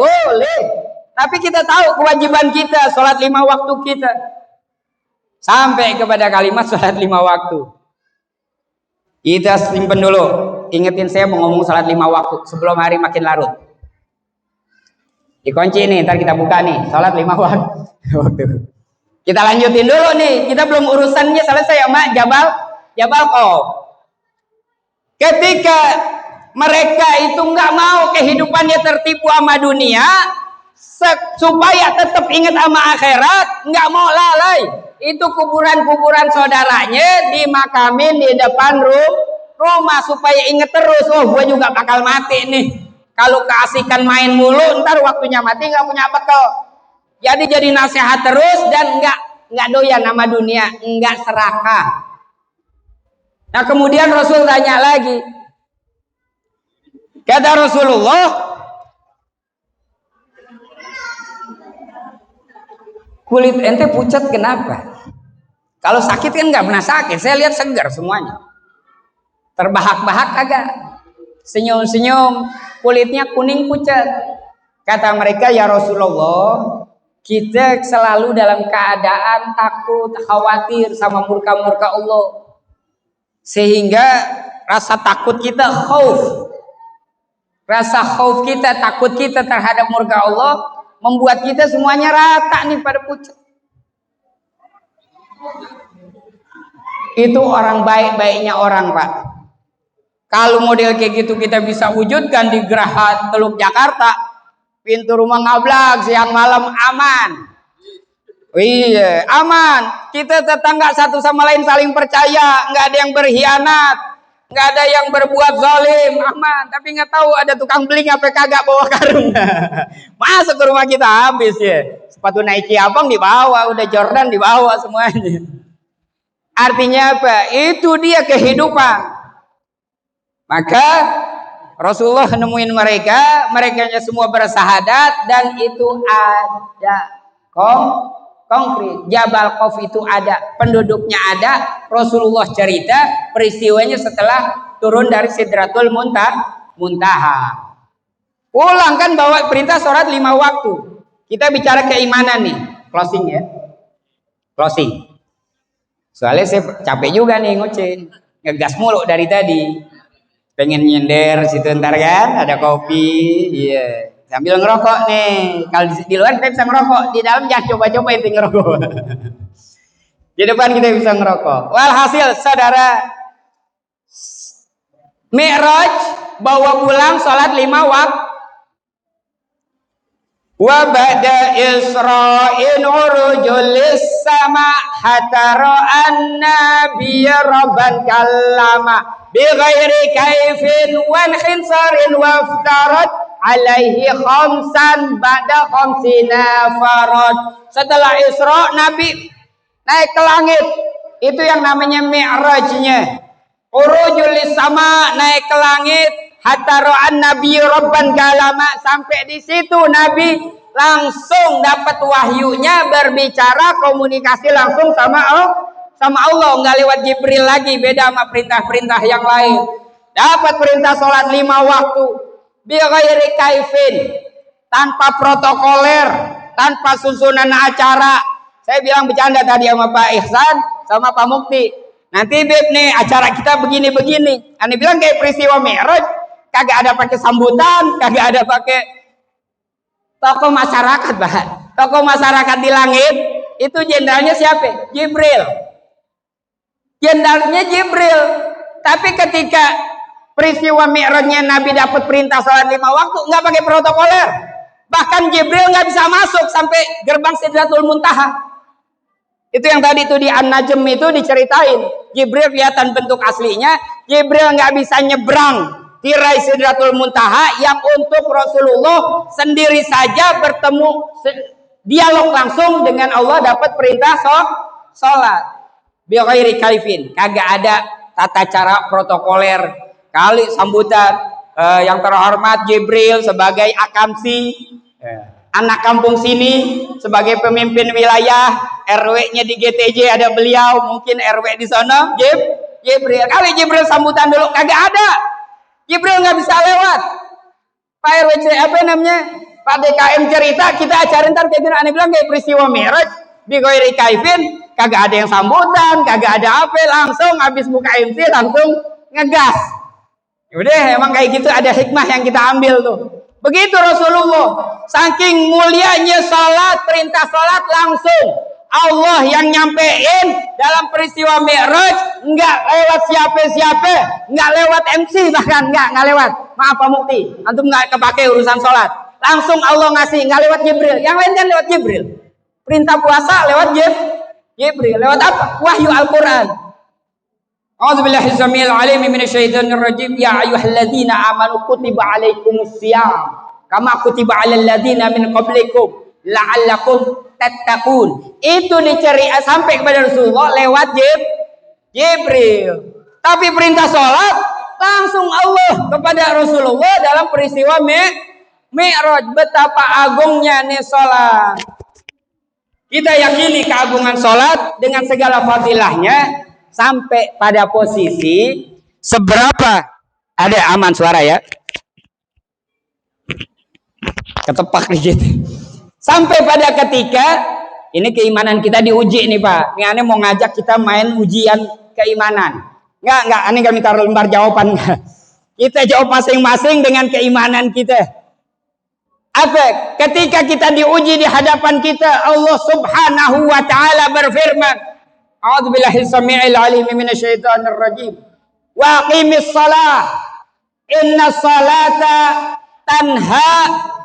Tapi kita tahu kewajiban kita, sholat 5 waktu kita. Sampai kepada kalimat sholat 5 waktu. Kita simpen dulu. Ingetin saya mau ngomong sholat 5 waktu sebelum hari makin larut. Dikunci nih, ntar kita buka nih. Sholat 5 waktu. Kita lanjutin dulu nih. Kita belum urusannya selesai sama Jabal Qaum. Ketika mereka itu nggak mau kehidupannya tertipu sama dunia, supaya tetap ingat sama akhirat, nggak mau lalai. Itu kuburan-kuburan saudaranya dimakamin di depan rumah supaya ingat terus. Oh, gue juga bakal mati nih. Kalau keasikan main mulu, ntar waktunya mati nggak punya bekal. Jadi nasihat terus dan nggak doyan nama dunia, nggak serakah. Nah kemudian Rasul tanya lagi, kata Rasulullah, kulit ente pucat kenapa? Kalau sakit kan nggak pernah sakit, saya lihat segar semuanya. Terbahak-bahak agak, senyum-senyum, kulitnya kuning pucat. Kata mereka, ya Rasulullah, kita selalu dalam keadaan takut, khawatir sama murka-murka Allah. Sehingga rasa takut kita khauf. Rasa khauf kita, takut kita terhadap murka Allah membuat kita semuanya rata nih pada pucat. Itu orang baik-baiknya orang, Pak. Kalau model kayak gitu kita bisa wujudkan di Geraha Teluk Jakarta, pintu rumah ngablak, siang malam aman. Iya, aman. Kita tetangga satu sama lain saling percaya, nggak ada yang berkhianat, nggak ada yang berbuat zalim, aman. Tapi nggak tahu ada tukang beling apa kagak bawa karung. Masuk ke rumah kita habis ya. Sepatu Nike abang dibawa, udah Jordan dibawa semuanya. Artinya apa? Itu dia kehidupan. Maka Rasulullah nemuin mereka semua bersahadat dan itu ada konkret. Jabal Qaum itu ada, penduduknya ada. Rasulullah cerita peristiwanya setelah turun dari Sidratul Muntaha. Pulang kan bawa perintah sholat 5 waktu. Kita bicara keimanan nih, closing ya. Closing. Soalnya saya capek juga nih ngoceh, ngegas mulu dari tadi. Pengen nyender situ ntar kan, ada kopi, iya. Sambil ngerokok nih. Kalau di luar kita bisa ngerokok, di dalam jangan coba-coba itu ngerokok. Di depan kita bisa ngerokok. Walhasil saudara, Mi'raj bawa pulang sholat 5 waktu. Wa ba'da Isra'in urujul lis-sama hatta ra'an nabiyya rabban kallama bi ghairi kaifin wa khinsarin waftarat alaihi khamsan ba'da khamsina farad. Setelah Isra Nabi naik ke langit. Itu yang namanya mi'rajnya. Urujul sama, naik ke langit, hatta ra'an nabi rabban kalama, sampai di situ Nabi langsung dapat wahyunya, berbicara komunikasi langsung sama Allah, nggak lewat Jibril lagi, beda sama perintah-perintah yang lain. Dapat perintah sholat 5 waktu bi ghairi kaifin, tanpa protokoler, tanpa susunan acara. Saya bilang bercanda tadi sama Pak Ihsan sama Pak Mukti. Nanti Beb nih acara kita begini-begini. Ane bilang kayak peristiwa Mi'raj, kagak ada pakai sambutan, kagak ada pakai tokoh masyarakat, bahkan. Tokoh masyarakat di langit itu jenderalnya siapa? Jibril. Jenderalnya Jibril. Tapi ketika peristiwa Mi'rajnya Nabi dapat perintah sholat 5 waktu, nggak pakai protokoler. Bahkan Jibril nggak bisa masuk sampai gerbang Sidratul Muntaha. Itu yang tadi itu di An-Najm itu diceritain. Jibril kelihatan bentuk aslinya. Jibril nggak bisa nyebrang tirai Sidratul Muntaha yang untuk Rasulullah sendiri saja bertemu dialog langsung dengan Allah, dapat perintah sholat. Bi ghairi kaifin, kagak ada tata cara protokoler. Kali sambutan yang terhormat Jibril sebagai akamsi, anak kampung sini, sebagai pemimpin wilayah, RW-nya di GTJ ada beliau, mungkin RW di sana, Jibril. Kali Jibril sambutan dulu, kagak ada. Jibril nggak bisa lewat. Pak RW apa namanya? Pak DKM cerita, kita ajarin ntar kayak gini. Aneh bilang kayak peristiwa Mi'raj di ghairi kaifin, kagak ada yang sambutan, kagak ada apa, langsung habis buka MC langsung ngegas. Udah, emang kayak gitu, ada hikmah yang kita ambil tuh. Begitu Rasulullah, saking mulianya salat, perintah salat langsung Allah yang nyampein dalam peristiwa Mi'raj, nggak lewat siapa-siapa, nggak lewat MC, bahkan nggak lewat. Maaf Pak Mukti, antum nggak kepake urusan salat. Langsung Allah ngasih, nggak lewat Jibril. Yang lain kan lewat Jibril. Perintah puasa lewat Jibril. Lewat apa? Wahyu Al-Quran. A'udzubillahi samil alim minasyaitonir rajim. Ya ayyuhalladzina amanu kutiba alaikumus syiyam kama kutiba alal ladzina min qablikum la'allakum tattaqun. Itu dicerita sampai kepada Rasulullah lewat Jibril. Tapi perintah sholat langsung Allah kepada Rasulullah dalam peristiwa Mi'raj. Betapa agungnya nih sholat. Kita yakini keagungan sholat dengan segala fadilahnya, sampai pada posisi seberapa ada aman suara ya, ketepak dikit. Sampai pada ketika ini keimanan kita diuji nih Pak. Ini aneh mau ngajak kita main ujian keimanan. Enggak, aneh gak minta lembar jawaban. Kita jawab masing-masing dengan keimanan kita. Apa? Ketika kita diuji di hadapan kita, Allah Subhanahu wa taala berfirman, A'udzubillahi samii'il 'aliim minasyaitonir rajim. Wa aqimis shalah. Innas salata tanha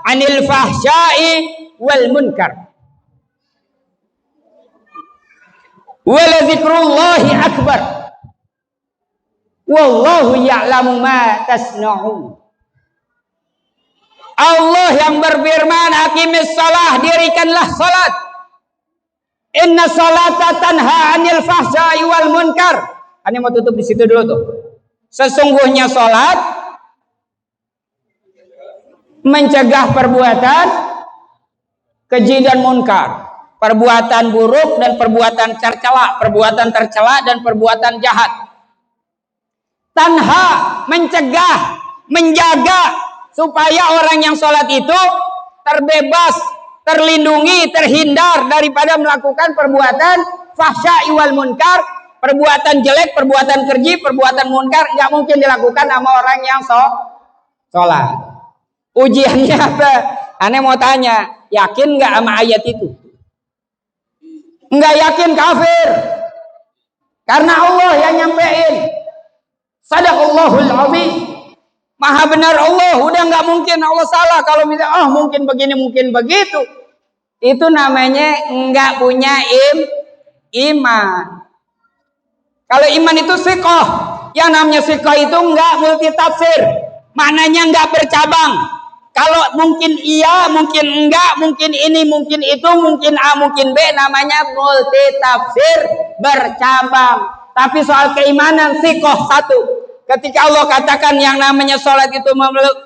'anil fahsya'i wal munkar. Wa la dzikrullahi akbar. Wallahu ya'lamu ma tasna'un. Allah yang berfirman, aqimis shalah, dirikanlah salat. Inna salata tanha 'anil fahsya'i wal munkar. Ini mau tutup di situ dulu tuh. Sesungguhnya salat mencegah perbuatan keji dan munkar, perbuatan buruk dan perbuatan tercela dan perbuatan jahat. Tanha, mencegah, menjaga supaya orang yang sholat itu terbebas, terlindungi, terhindar daripada melakukan perbuatan fahsya wal munkar, perbuatan jelek, perbuatan keji, perbuatan munkar. Nggak mungkin dilakukan sama orang yang sholat. Ujiannya apa? Aneh mau tanya, yakin nggak sama ayat itu? Nggak yakin kafir, karena Allah yang nyampein. Sadaqallahul azim. Maha benar Allah, udah nggak mungkin Allah salah. Kalau misalnya mungkin begini mungkin begitu, itu namanya nggak punya iman. Kalau iman itu siqah, yang namanya siqah itu nggak multi tafsir, maknanya nggak bercabang. Kalau mungkin iya, mungkin enggak, mungkin ini, mungkin itu, mungkin A, mungkin B, namanya multitafsir, bercabang. Tapi soal keimanan sikoh satu. Ketika Allah katakan yang namanya sholat itu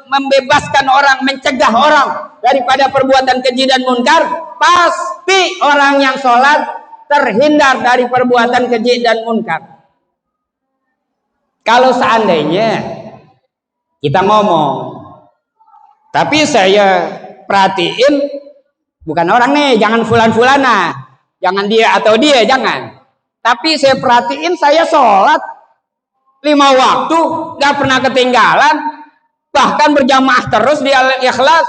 membebaskan orang, mencegah orang daripada perbuatan keji dan munkar, pasti orang yang sholat terhindar dari perbuatan keji dan munkar. Kalau seandainya kita ngomong, tapi saya perhatiin bukan orang nih, jangan fulan-fulana, jangan dia atau dia, jangan. Tapi saya perhatiin saya sholat 5 waktu, gak pernah ketinggalan, bahkan berjamaah terus di Al-Ikhlas,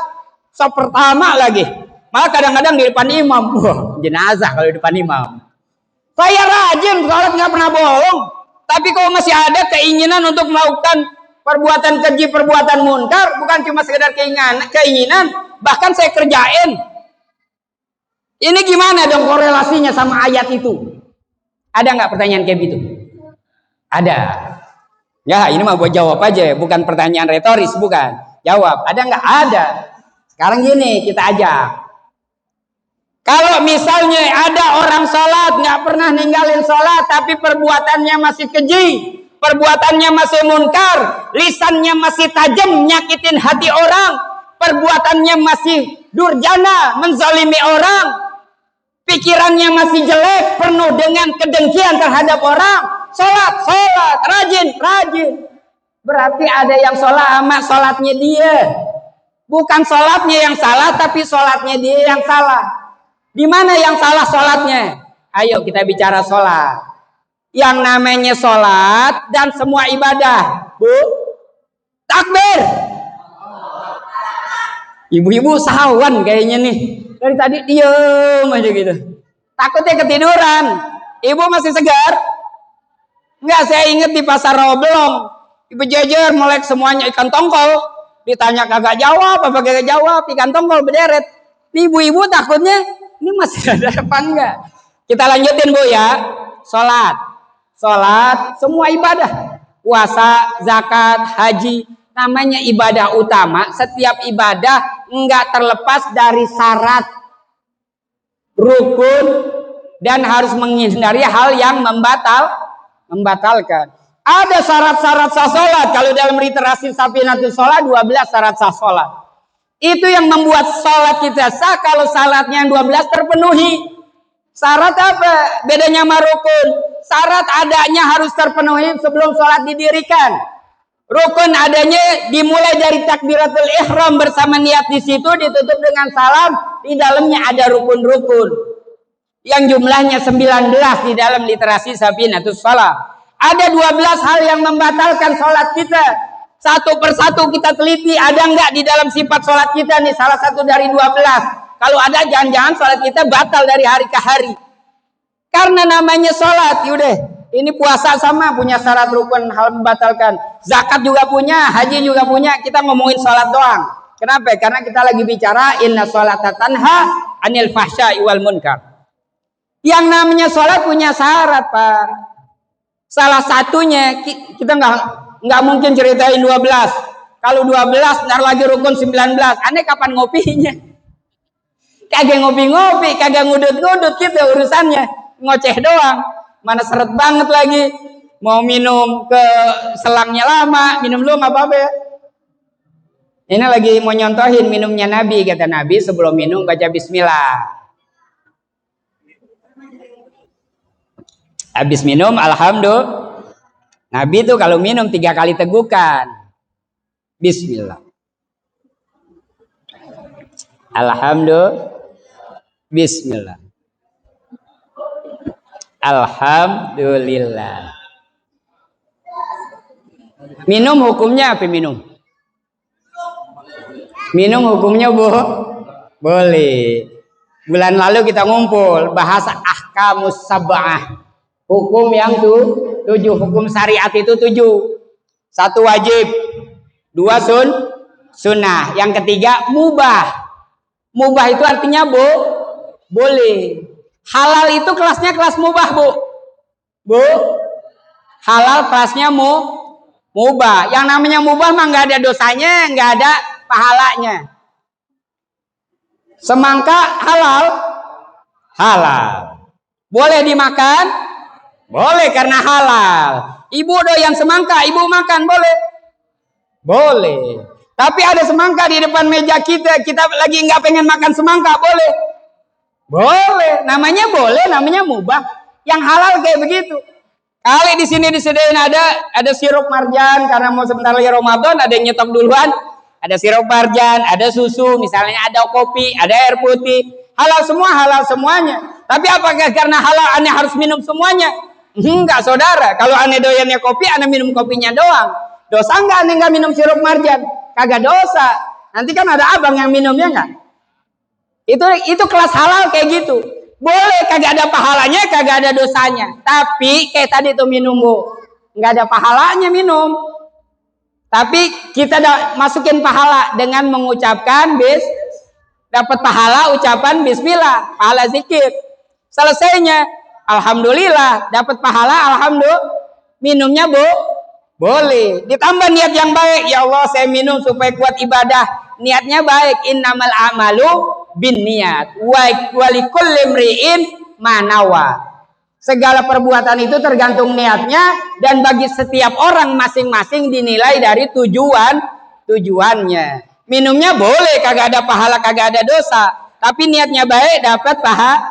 pertama lagi. Malah kadang-kadang di depan imam, wah jenazah kalau di depan imam. Saya rajin sholat gak pernah bolong, tapi kalau masih ada keinginan untuk melakukan perbuatan keji, perbuatan munkar, bukan cuma sekedar keinginan, bahkan saya kerjain. Ini gimana dong korelasinya sama ayat itu? Ada nggak pertanyaan kayak gitu? Ada. Ya ini mah buat jawab aja, bukan pertanyaan retoris, bukan. Jawab, ada nggak? Ada. Sekarang gini, kita ajak. Kalau misalnya ada orang sholat, nggak pernah ninggalin sholat, tapi perbuatannya masih keji, perbuatannya masih munkar, lisannya masih tajam, nyakitin hati orang, perbuatannya masih durjana, menzalimi orang, pikirannya masih jelek, penuh dengan kedengkian terhadap orang, sholat, rajin. Berarti ada yang sholat sama sholatnya dia. Bukan sholatnya yang salah, tapi sholatnya dia yang salah. Di mana yang salah sholatnya? Ayo kita bicara sholat. Yang namanya sholat dan semua ibadah, Bu, takbir. Ibu-ibu sawan kayaknya nih. Dari tadi diem aja gitu. Takutnya ketiduran. Ibu masih segar? Enggak, saya ingat di pasar Roblong. Ibu jajar melek semuanya ikan tongkol. Ditanya kagak jawab, apa kagak jawab, ikan tongkol berderet. Ibu-ibu takutnya ini masih ada apa enggak? Kita lanjutin Bu ya. Sholat, semua ibadah. Puasa, zakat, haji, namanya ibadah utama. Setiap ibadah enggak terlepas dari syarat, rukun, dan harus menghindari hal yang membatalkan. Ada syarat-syarat sah sholat. Kalau dalam literasi Safinatul Sholat 12 syarat sah sholat. Itu yang membuat sholat kita sah kalau syaratnya yang 12 terpenuhi. Syarat apa? Bedanya sama rukun. Syarat adanya harus terpenuhi sebelum sholat didirikan. Rukun adanya dimulai dari takbiratul ihram bersama niat di situ, ditutup dengan salam. Di dalamnya ada rukun-rukun yang jumlahnya 19 di dalam literasi Safinatul Sholat. Ada 12 hal yang membatalkan sholat kita. Satu persatu kita teliti, ada nggak di dalam sifat sholat kita nih salah satu dari 12. Kalau ada, jangan-jangan sholat kita batal dari hari ke hari. Karena namanya sholat, yaudah. Ini puasa sama, punya syarat rukun hal membatalkan. Zakat juga punya, haji juga punya. Kita ngomongin sholat doang. Kenapa? Karena kita lagi bicara inna sholata tanha anil fahsya'i wal munkar. Yang namanya sholat punya syarat, Pak. Salah satunya kita nggak mungkin ceritain 12. Kalau 12 ntar lagi rukun 19. Aneh kapan ngopinya? Kagak ngopi-ngopi, kagak ngudut-ngudut gitu urusannya. Ngoceh doang. Mana seret banget lagi. Mau minum ke selangnya lama, minum dulu nggak apa-apa ya. Ini lagi mau nyontohin minumnya Nabi. Kata Nabi sebelum minum baca bismillah. Habis minum alhamdulillah. Nabi tuh kalau minum 3 kali tegukan. Bismillah. Alhamdulillah. Bismillah. Alhamdulillah. Minum hukumnya apa minum? Minum hukumnya boleh. Bulan lalu kita ngumpul bahasa ahkamus sab'ah. Hukum yang 7, hukum syariat itu 7. 1 wajib, 2 sunnah, yang ketiga mubah. Mubah itu artinya boleh. Halal itu kelasnya kelas mubah, Bu. Halal kelasnya mubah. Yang namanya mubah mah nggak ada dosanya, nggak ada pahalanya. Semangka halal? Halal. Boleh dimakan? Boleh karena halal. Ibu doyan semangka, ibu makan boleh? Boleh. Tapi ada semangka di depan meja kita lagi nggak pengen makan semangka, boleh? Boleh. Namanya boleh, namanya mubah. Yang halal kayak begitu. Kali di sini disediain ada sirup marjan karena mau sebentar lagi Ramadan, ada yang nyetok duluan. Ada sirup marjan, ada susu, misalnya ada kopi, ada air putih. Halal semua, halal semuanya. Tapi apakah karena halal aneh harus minum semuanya? Enggak, saudara. Kalau aneh doyannya kopi, aneh minum kopinya doang. Dosa enggak aneh enggak minum sirup marjan? Kagak dosa. Nanti kan ada abang yang minumnya enggak? Itu kelas halal kayak gitu. Boleh, kagak ada pahalanya, kagak ada dosanya. Tapi kayak tadi tuh minum, Bu. Enggak ada pahalanya minum. Tapi kita masukin pahala dengan mengucapkan dapat pahala ucapan bismillah, pahala zikir. Selesainya, alhamdulillah, dapat pahala, alhamdulillah. Minumnya, Bu, boleh. Ditambah niat yang baik, ya Allah saya minum supaya kuat ibadah. Niatnya baik, innamal a'malu bin niat wa likulli imri'in ma nawa. Segala perbuatan itu tergantung niatnya dan bagi setiap orang masing-masing dinilai dari tujuannya. Minumnya boleh, kagak ada pahala, kagak ada dosa. Tapi niatnya baik dapat pahala.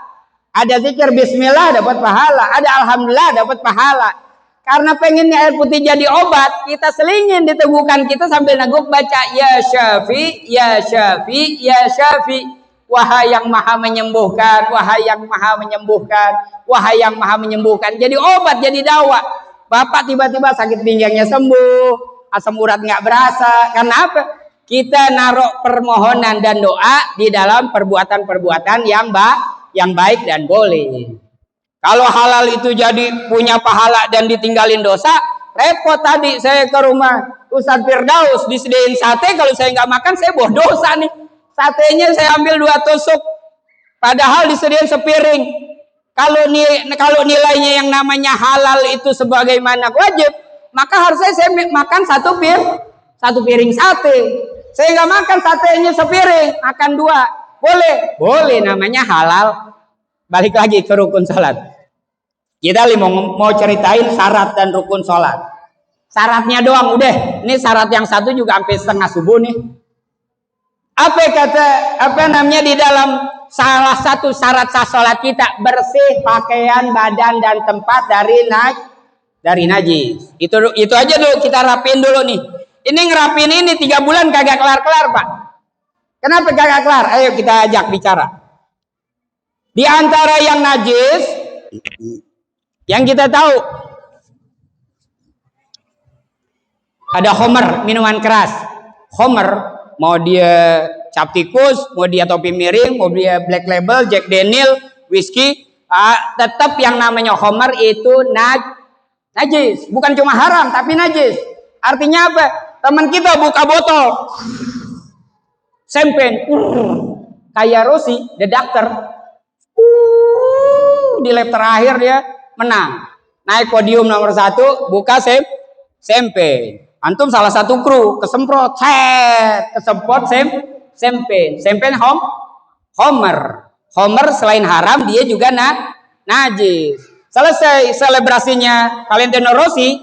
Ada zikir bismillah dapat pahala, ada alhamdulillah dapat pahala. Karena pengennya air putih jadi obat, kita selingin di tegukan kita sambil naguk baca ya Syafi, ya Syafi, ya Syafi. Wahai yang maha menyembuhkan, wahai yang maha menyembuhkan, wahai yang maha menyembuhkan. Jadi obat, jadi dawa. Bapak tiba-tiba sakit pinggangnya sembuh, asam urat nggak berasa. Karena apa? Kita naruh permohonan dan doa di dalam perbuatan-perbuatan yang baik dan boleh. Kalau halal itu jadi punya pahala dan ditinggalin dosa, repot. Tadi saya ke rumah Ustadz Firdaus disediain sate, kalau saya nggak makan saya bawa dosa nih. Satenya saya ambil 2 tusuk, padahal disediain sepiring. Kalau nilainya yang namanya halal itu sebagaimana wajib, maka harusnya saya makan satu piring sate. Saya nggak makan satenya sepiring, makan 2. Boleh, namanya halal. Balik lagi ke rukun sholat. Kita mau ceritain syarat dan rukun sholat. Syaratnya doang udah. Ini syarat yang satu juga sampai setengah subuh nih. Apa namanya di dalam salah satu syarat sah sholat kita, bersih pakaian, badan dan tempat dari najis. Itu aja dulu kita rapiin dulu nih. Ini ngerapin ini 3 bulan kagak kelar-kelar, Pak. Kenapa kagak kelar? Ayo kita ajak bicara. Di antara yang najis yang kita tahu ada khamr, minuman keras. Khamr, mau dia cap tikus, mau dia topi miring, mau dia Black Label, Jack Daniel, whisky, tetap yang namanya khamr itu najis. Bukan cuma haram, tapi najis. Artinya apa? Teman kita buka botol champagne, kayak Rossi, the doctor, di lap terakhir dia menang, naik podium nomor 1, buka champagne. Antum salah satu kru kesemprot, kesempot champagne Homer selain haram dia juga najis. Selesai selebrasinya Valentino Rossi,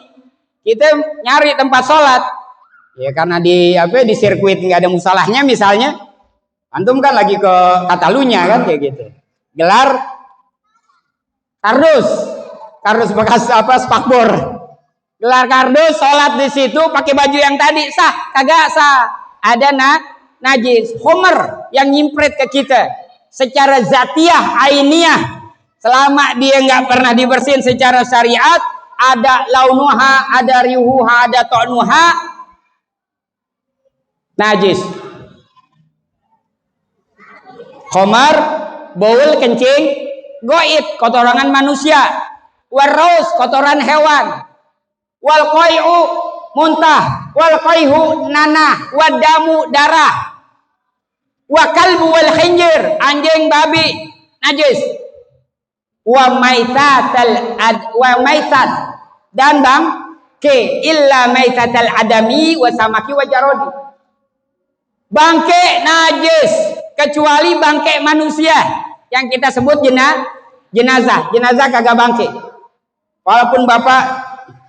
kita nyari tempat sholat. Ya karena di sirkuit nggak ada musalahnya misalnya, antum kan lagi ke Catalunya kan kayak gitu. Gelar kardus bekas spakbor. Gelar kardus, sholat di situ pakai baju yang tadi sah? Kagak sah. Ada najis. Homer yang nyimpret ke kita secara zatiah, ainiyah. Selama dia nggak pernah dibersihin secara syariat, ada launuha, ada riuhuha, ada to'nuha, najis. Homer, baul kencing, goit, kotoran manusia, warros, kotoran hewan, wal qai'u muntah, wal qai'u nanah, wadamu darah, wa kalbu wal khinjir, anjing babi najis, wa maitat dan bang ke illa maitatal adami wa samaki wa jarodi. Bangke najis kecuali bangke manusia yang kita sebut jenazah. Jenazah kagak bangke. Walaupun Bapak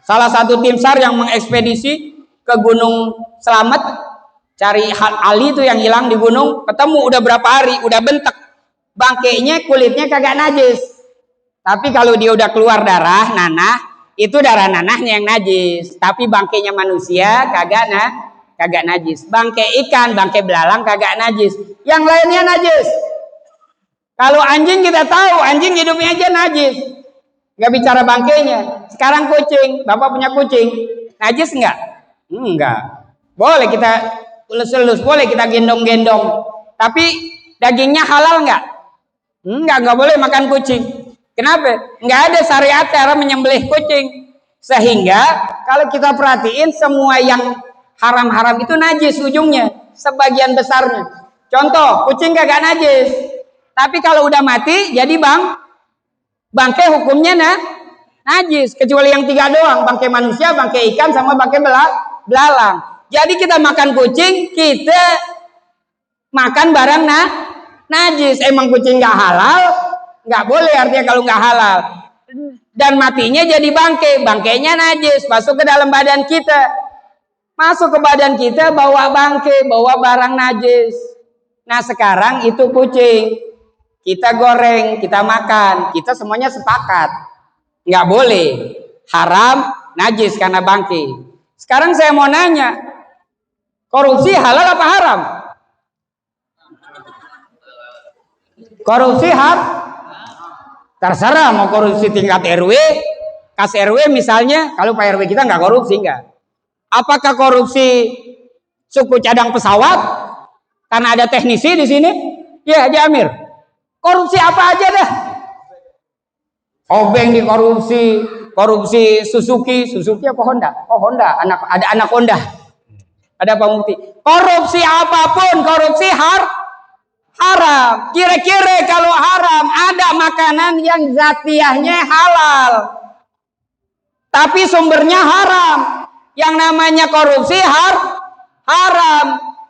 salah satu tim SAR yang mengekspedisi ke Gunung Slamet cari Ali itu yang hilang di gunung, ketemu udah berapa hari, udah bentek. Bangkainya kulitnya kagak najis. Tapi kalau dia udah keluar darah, nanah, itu darah nanahnya yang najis. Tapi bangkainya manusia kagak najis. Bangkai ikan, bangkai belalang kagak najis. Yang lainnya najis. Kalau anjing kita tahu, anjing hidupnya aja najis. Gak bicara bangkainya. Sekarang kucing, Bapak punya kucing, najis enggak? Enggak. Boleh kita elus-elus, boleh kita gendong-gendong. Tapi dagingnya halal enggak? Enggak boleh makan kucing. Kenapa? Enggak ada syariat cara menyembelih kucing. Sehingga kalau kita perhatiin semua yang haram-haram itu najis ujungnya, sebagian besarnya. Contoh, kucing kagak najis. Tapi kalau udah mati jadi bangkai hukumnya najis, kecuali yang 3 doang, bangkai manusia, bangkai ikan sama bangkai belalang. Jadi kita makan kucing, kita makan barang najis. Emang kucing nggak halal, nggak boleh artinya kalau nggak halal. Dan matinya jadi bangkai, bangkainya najis, masuk ke dalam badan kita. Masuk ke badan kita bawa bangkai, bawa barang najis. Nah sekarang itu kucing, kita goreng, kita makan, kita semuanya sepakat, nggak boleh, haram, najis karena bangkai. Sekarang saya mau nanya, korupsi halal apa haram? Korupsi terserah mau korupsi tingkat RW, kas RW misalnya, kalau Pak RW kita nggak korupsi nggak. Apakah korupsi suku cadang pesawat? Karena ada teknisi di sini, ya Haji Amir. Korupsi apa aja dah? Obeng dikorupsi, korupsi Suzuki apa Honda? Oh Honda, ada anak Honda. Ada Pak Mufti. Korupsi apapun, korupsi haram. Kira-kira kalau haram, ada makanan yang zatiahnya halal, tapi sumbernya haram. Yang namanya korupsi haram.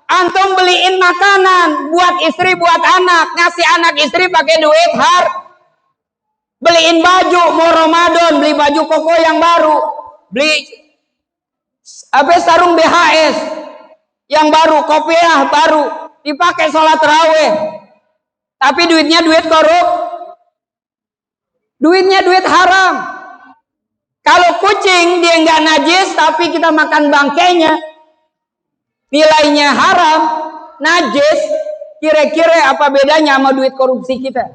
Antum beliin makanan buat istri, buat anak, ngasih anak istri pakai duit beliin baju, mau Ramadan beli baju koko yang baru, beli sarung BHS yang baru, kopiah baru, dipakai sholat tarawih, tapi duitnya duit duit haram. Kalau kucing dia nggak najis, tapi kita makan bangkainya, nilainya haram, najis. Kira-kira apa bedanya sama duit korupsi kita?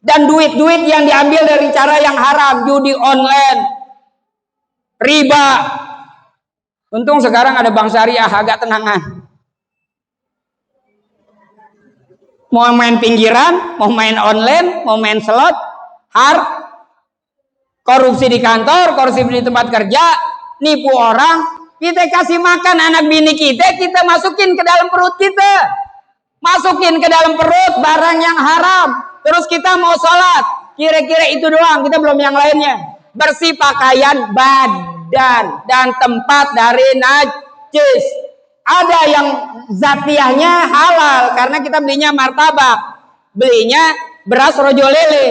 Dan duit-duit yang diambil dari cara yang haram, judi online, riba. Untung sekarang ada bank syariah, agak tenangan. Mau main pinggiran, mau main online, mau main slot, korupsi di kantor, korupsi di tempat kerja, nipu orang. Kita kasih makan anak bini kita masukin ke dalam perut kita. Masukin ke dalam perut barang yang haram. Terus kita mau sholat, kira-kira itu doang, kita belum yang lainnya. Bersih pakaian, badan, dan tempat dari najis. Ada yang zatiahnya halal, karena kita belinya martabak, belinya beras rojo lele,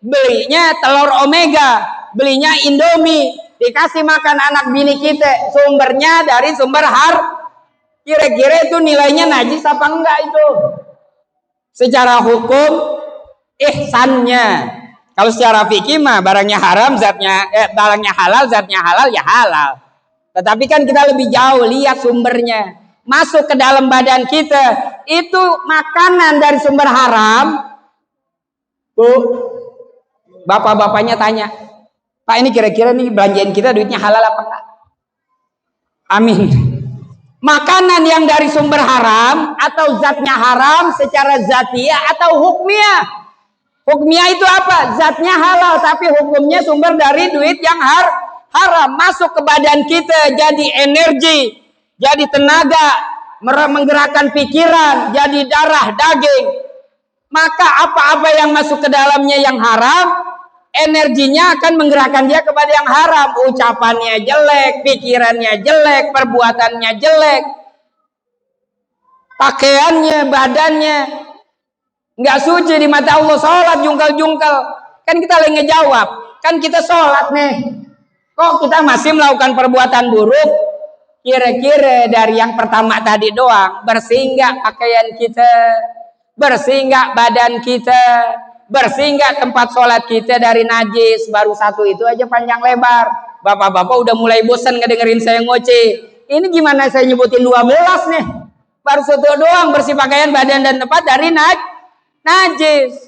belinya telur omega, belinya indomie, dikasih makan anak bini kita, sumbernya dari sumber kira-kira itu nilainya najis apa enggak itu? Secara hukum ihsannya. Kalau secara fikih mah barangnya haram, barangnya halal, zatnya halal ya halal. Tetapi kan kita lebih jauh lihat sumbernya. Masuk ke dalam badan kita, itu makanan dari sumber haram. Bu, bapak-bapaknya tanya, Pak ini kira-kira nih belanjain kita duitnya halal apa enggak? Amin. Makanan yang dari sumber haram atau zatnya haram secara zatiah atau hukmiyah. Hukmiyah itu apa? Zatnya halal tapi hukumnya sumber dari duit yang haram. Masuk ke badan kita jadi energi, jadi tenaga, menggerakkan pikiran, jadi darah, daging. Maka apa-apa yang masuk ke dalamnya yang haram, energinya akan menggerakkan dia kepada yang haram. Ucapannya jelek, pikirannya jelek, perbuatannya jelek. pakaiannya, badannya nggak suci di mata Allah, sholat jungkal-jungkal. Kan kita lagi ngejawab, kan kita sholat nih, kok kita masih melakukan perbuatan buruk? Kira-kira dari yang pertama tadi doang, bersih nggak pakaian kita, bersih nggak badan kita, bersih nggak tempat sholat kita dari najis? Baru satu itu aja panjang lebar. Bapak-bapak udah mulai bosan ngedengerin saya ngoceh. Ini gimana saya nyebutin 12 nih? Baru satu doang, bersih pakaian, badan, dan tempat dari najis.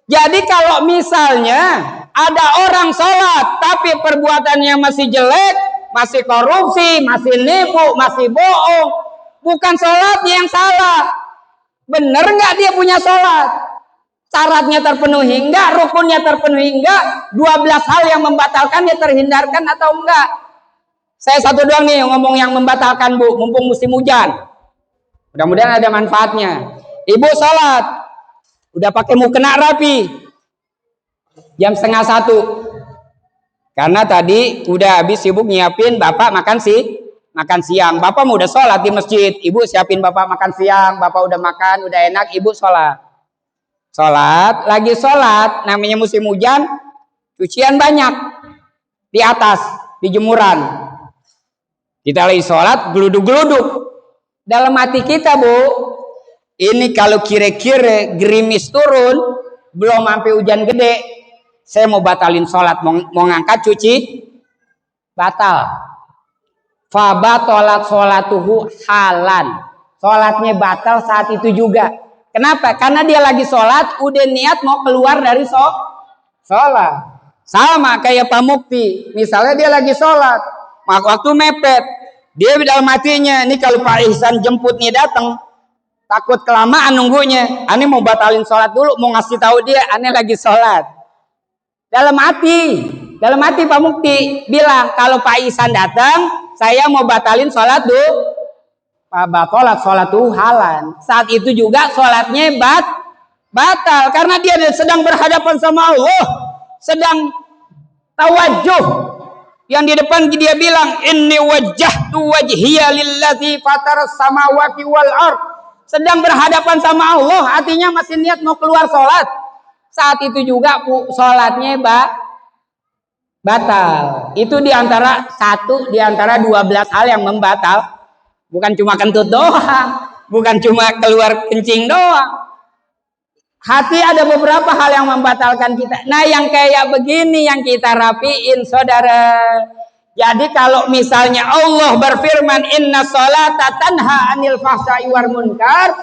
Jadi kalau misalnya ada orang sholat tapi perbuatannya masih jelek, masih korupsi, masih nipu, masih bohong, bukan sholatnya yang salah. Bener nggak dia punya sholat? Syaratnya terpenuhi enggak? Rukunnya terpenuhi enggak? 12 hal yang membatalkannya terhindarkan atau enggak? Saya satu doang nih ngomong yang membatalkan, Bu, mumpung musim hujan. Mudah-mudahan ada manfaatnya. Ibu sholat, udah pakai mukena rapi, jam 12:30. Karena tadi udah habis sibuk nyiapin bapak makan siang. Bapak mau udah sholat di masjid, ibu siapin bapak makan siang. Bapak udah makan, udah enak, ibu sholat. Lagi sholat, namanya musim hujan, cucian banyak di atas, di jemuran. Kita lagi sholat, geluduk-geluduk. Dalam hati kita, Bu, ini kalau kira-kira gerimis turun, belum sampai hujan gede, saya mau batalin sholat, mau ngangkat cuci, batal. Fabatolat sholatuhu halan. Sholatnya batal saat itu juga. Kenapa? Karena dia lagi sholat, udah niat mau keluar dari sholat. Sama kayak Pak Mukti. Misalnya dia lagi sholat, waktu mepet, dia dalam hatinya, ini kalau Pak Ihsan jemput nih datang, takut kelamaan nunggunya, aneh mau batalin sholat dulu, mau ngasih tahu dia, aneh lagi sholat. Dalam hati Pak Mukti bilang, kalau Pak Ihsan datang, saya mau batalin sholat dulu. Batolat sholatu halan. Saat itu juga sholatnya batal karena dia sedang berhadapan sama Allah, sedang tawajuh. Yang di depan dia bilang, inni wajjahtu wajhiya lillazi fataras samawati wal ard. Sedang berhadapan sama Allah, artinya masih niat mau keluar sholat. Saat itu juga sholatnya batal. Itu diantara 12 hal yang membatal. Bukan cuma kentut doang, bukan cuma keluar kencing doang. Hati ada beberapa hal yang membatalkan kita. Nah, yang kayak begini yang kita rapiin, saudara. Jadi kalau misalnya Allah berfirman, inna sholata tanha anil fahsya'i wal munkar,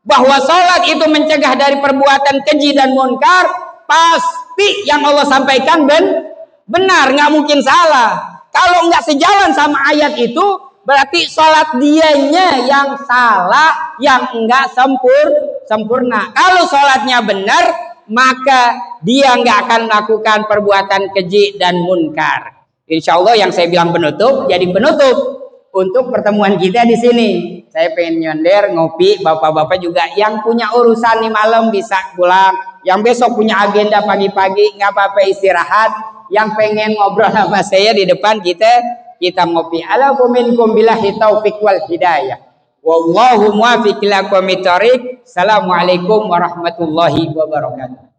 bahwa sholat itu mencegah dari perbuatan keji dan munkar, pasti yang Allah sampaikan benar, nggak mungkin salah. Kalau nggak sejalan sama ayat itu, berarti sholat dianya yang salah, yang enggak sempurna. Kalau sholatnya benar, maka dia enggak akan melakukan perbuatan keji dan munkar. Insya Allah yang saya bilang penutup, jadi penutup untuk pertemuan kita di sini. Saya pengen nyonder, ngopi, bapak-bapak juga yang punya urusan nih malam bisa pulang. Yang besok punya agenda pagi-pagi, nggak apa-apa istirahat. Yang pengen ngobrol sama saya di depan kita ngopi. Ala minkum billahi taufiq wal hidayah. Wallahu muwaffiq ila aqwamit thoriq. Assalamualaikum warahmatullahi wabarakatuh.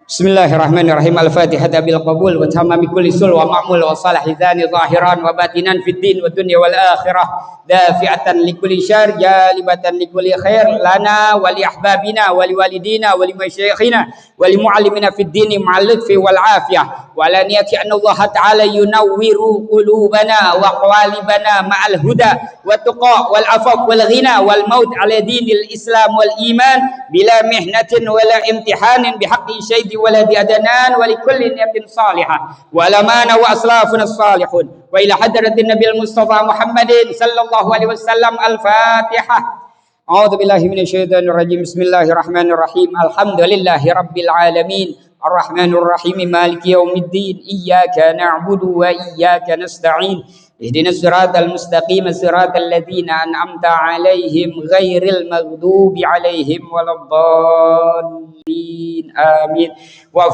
Bismillahirrahmanirrahim. Al-Fatihah bil qabul wa tamami kulli sul wa ma'mul wa salahizani zahiran wa batinan fid din wa dunya wal akhirah dafi'atan li kulli syarr jalibatan li kulli khair lana wa li ahbabina wa li walidina wa li masyayikhina wa li muallimina fid din ma'al lutfi wal afiyah wa la niyati anna Allah ta'ala yunawwiru qulubana wa qalibana ma'al huda wa tuqa wal afaq wal ghina wal maut ala dinil islam wal iman bila mihnatin wala imtihanin bihaqqi syai'i ولدي أدنان ولكل نية صالحة ولمانا وأسلافنا الصالحون وإلى حضرة النبي المصطفى محمد صلى الله عليه وسلم الفاتحة. أعوذ بالله من الشيطان الرجيم. بسم الله الرحمن الرحيم. الحمد لله رب العالمين الرحمن الرحيم مالك يوم الدين إياك نعبد وإياك نستعين اهدنا الصراط المستقيم صراط الذين أنعمت عليهم غير المغضوب عليهم ولا الضالين آمين.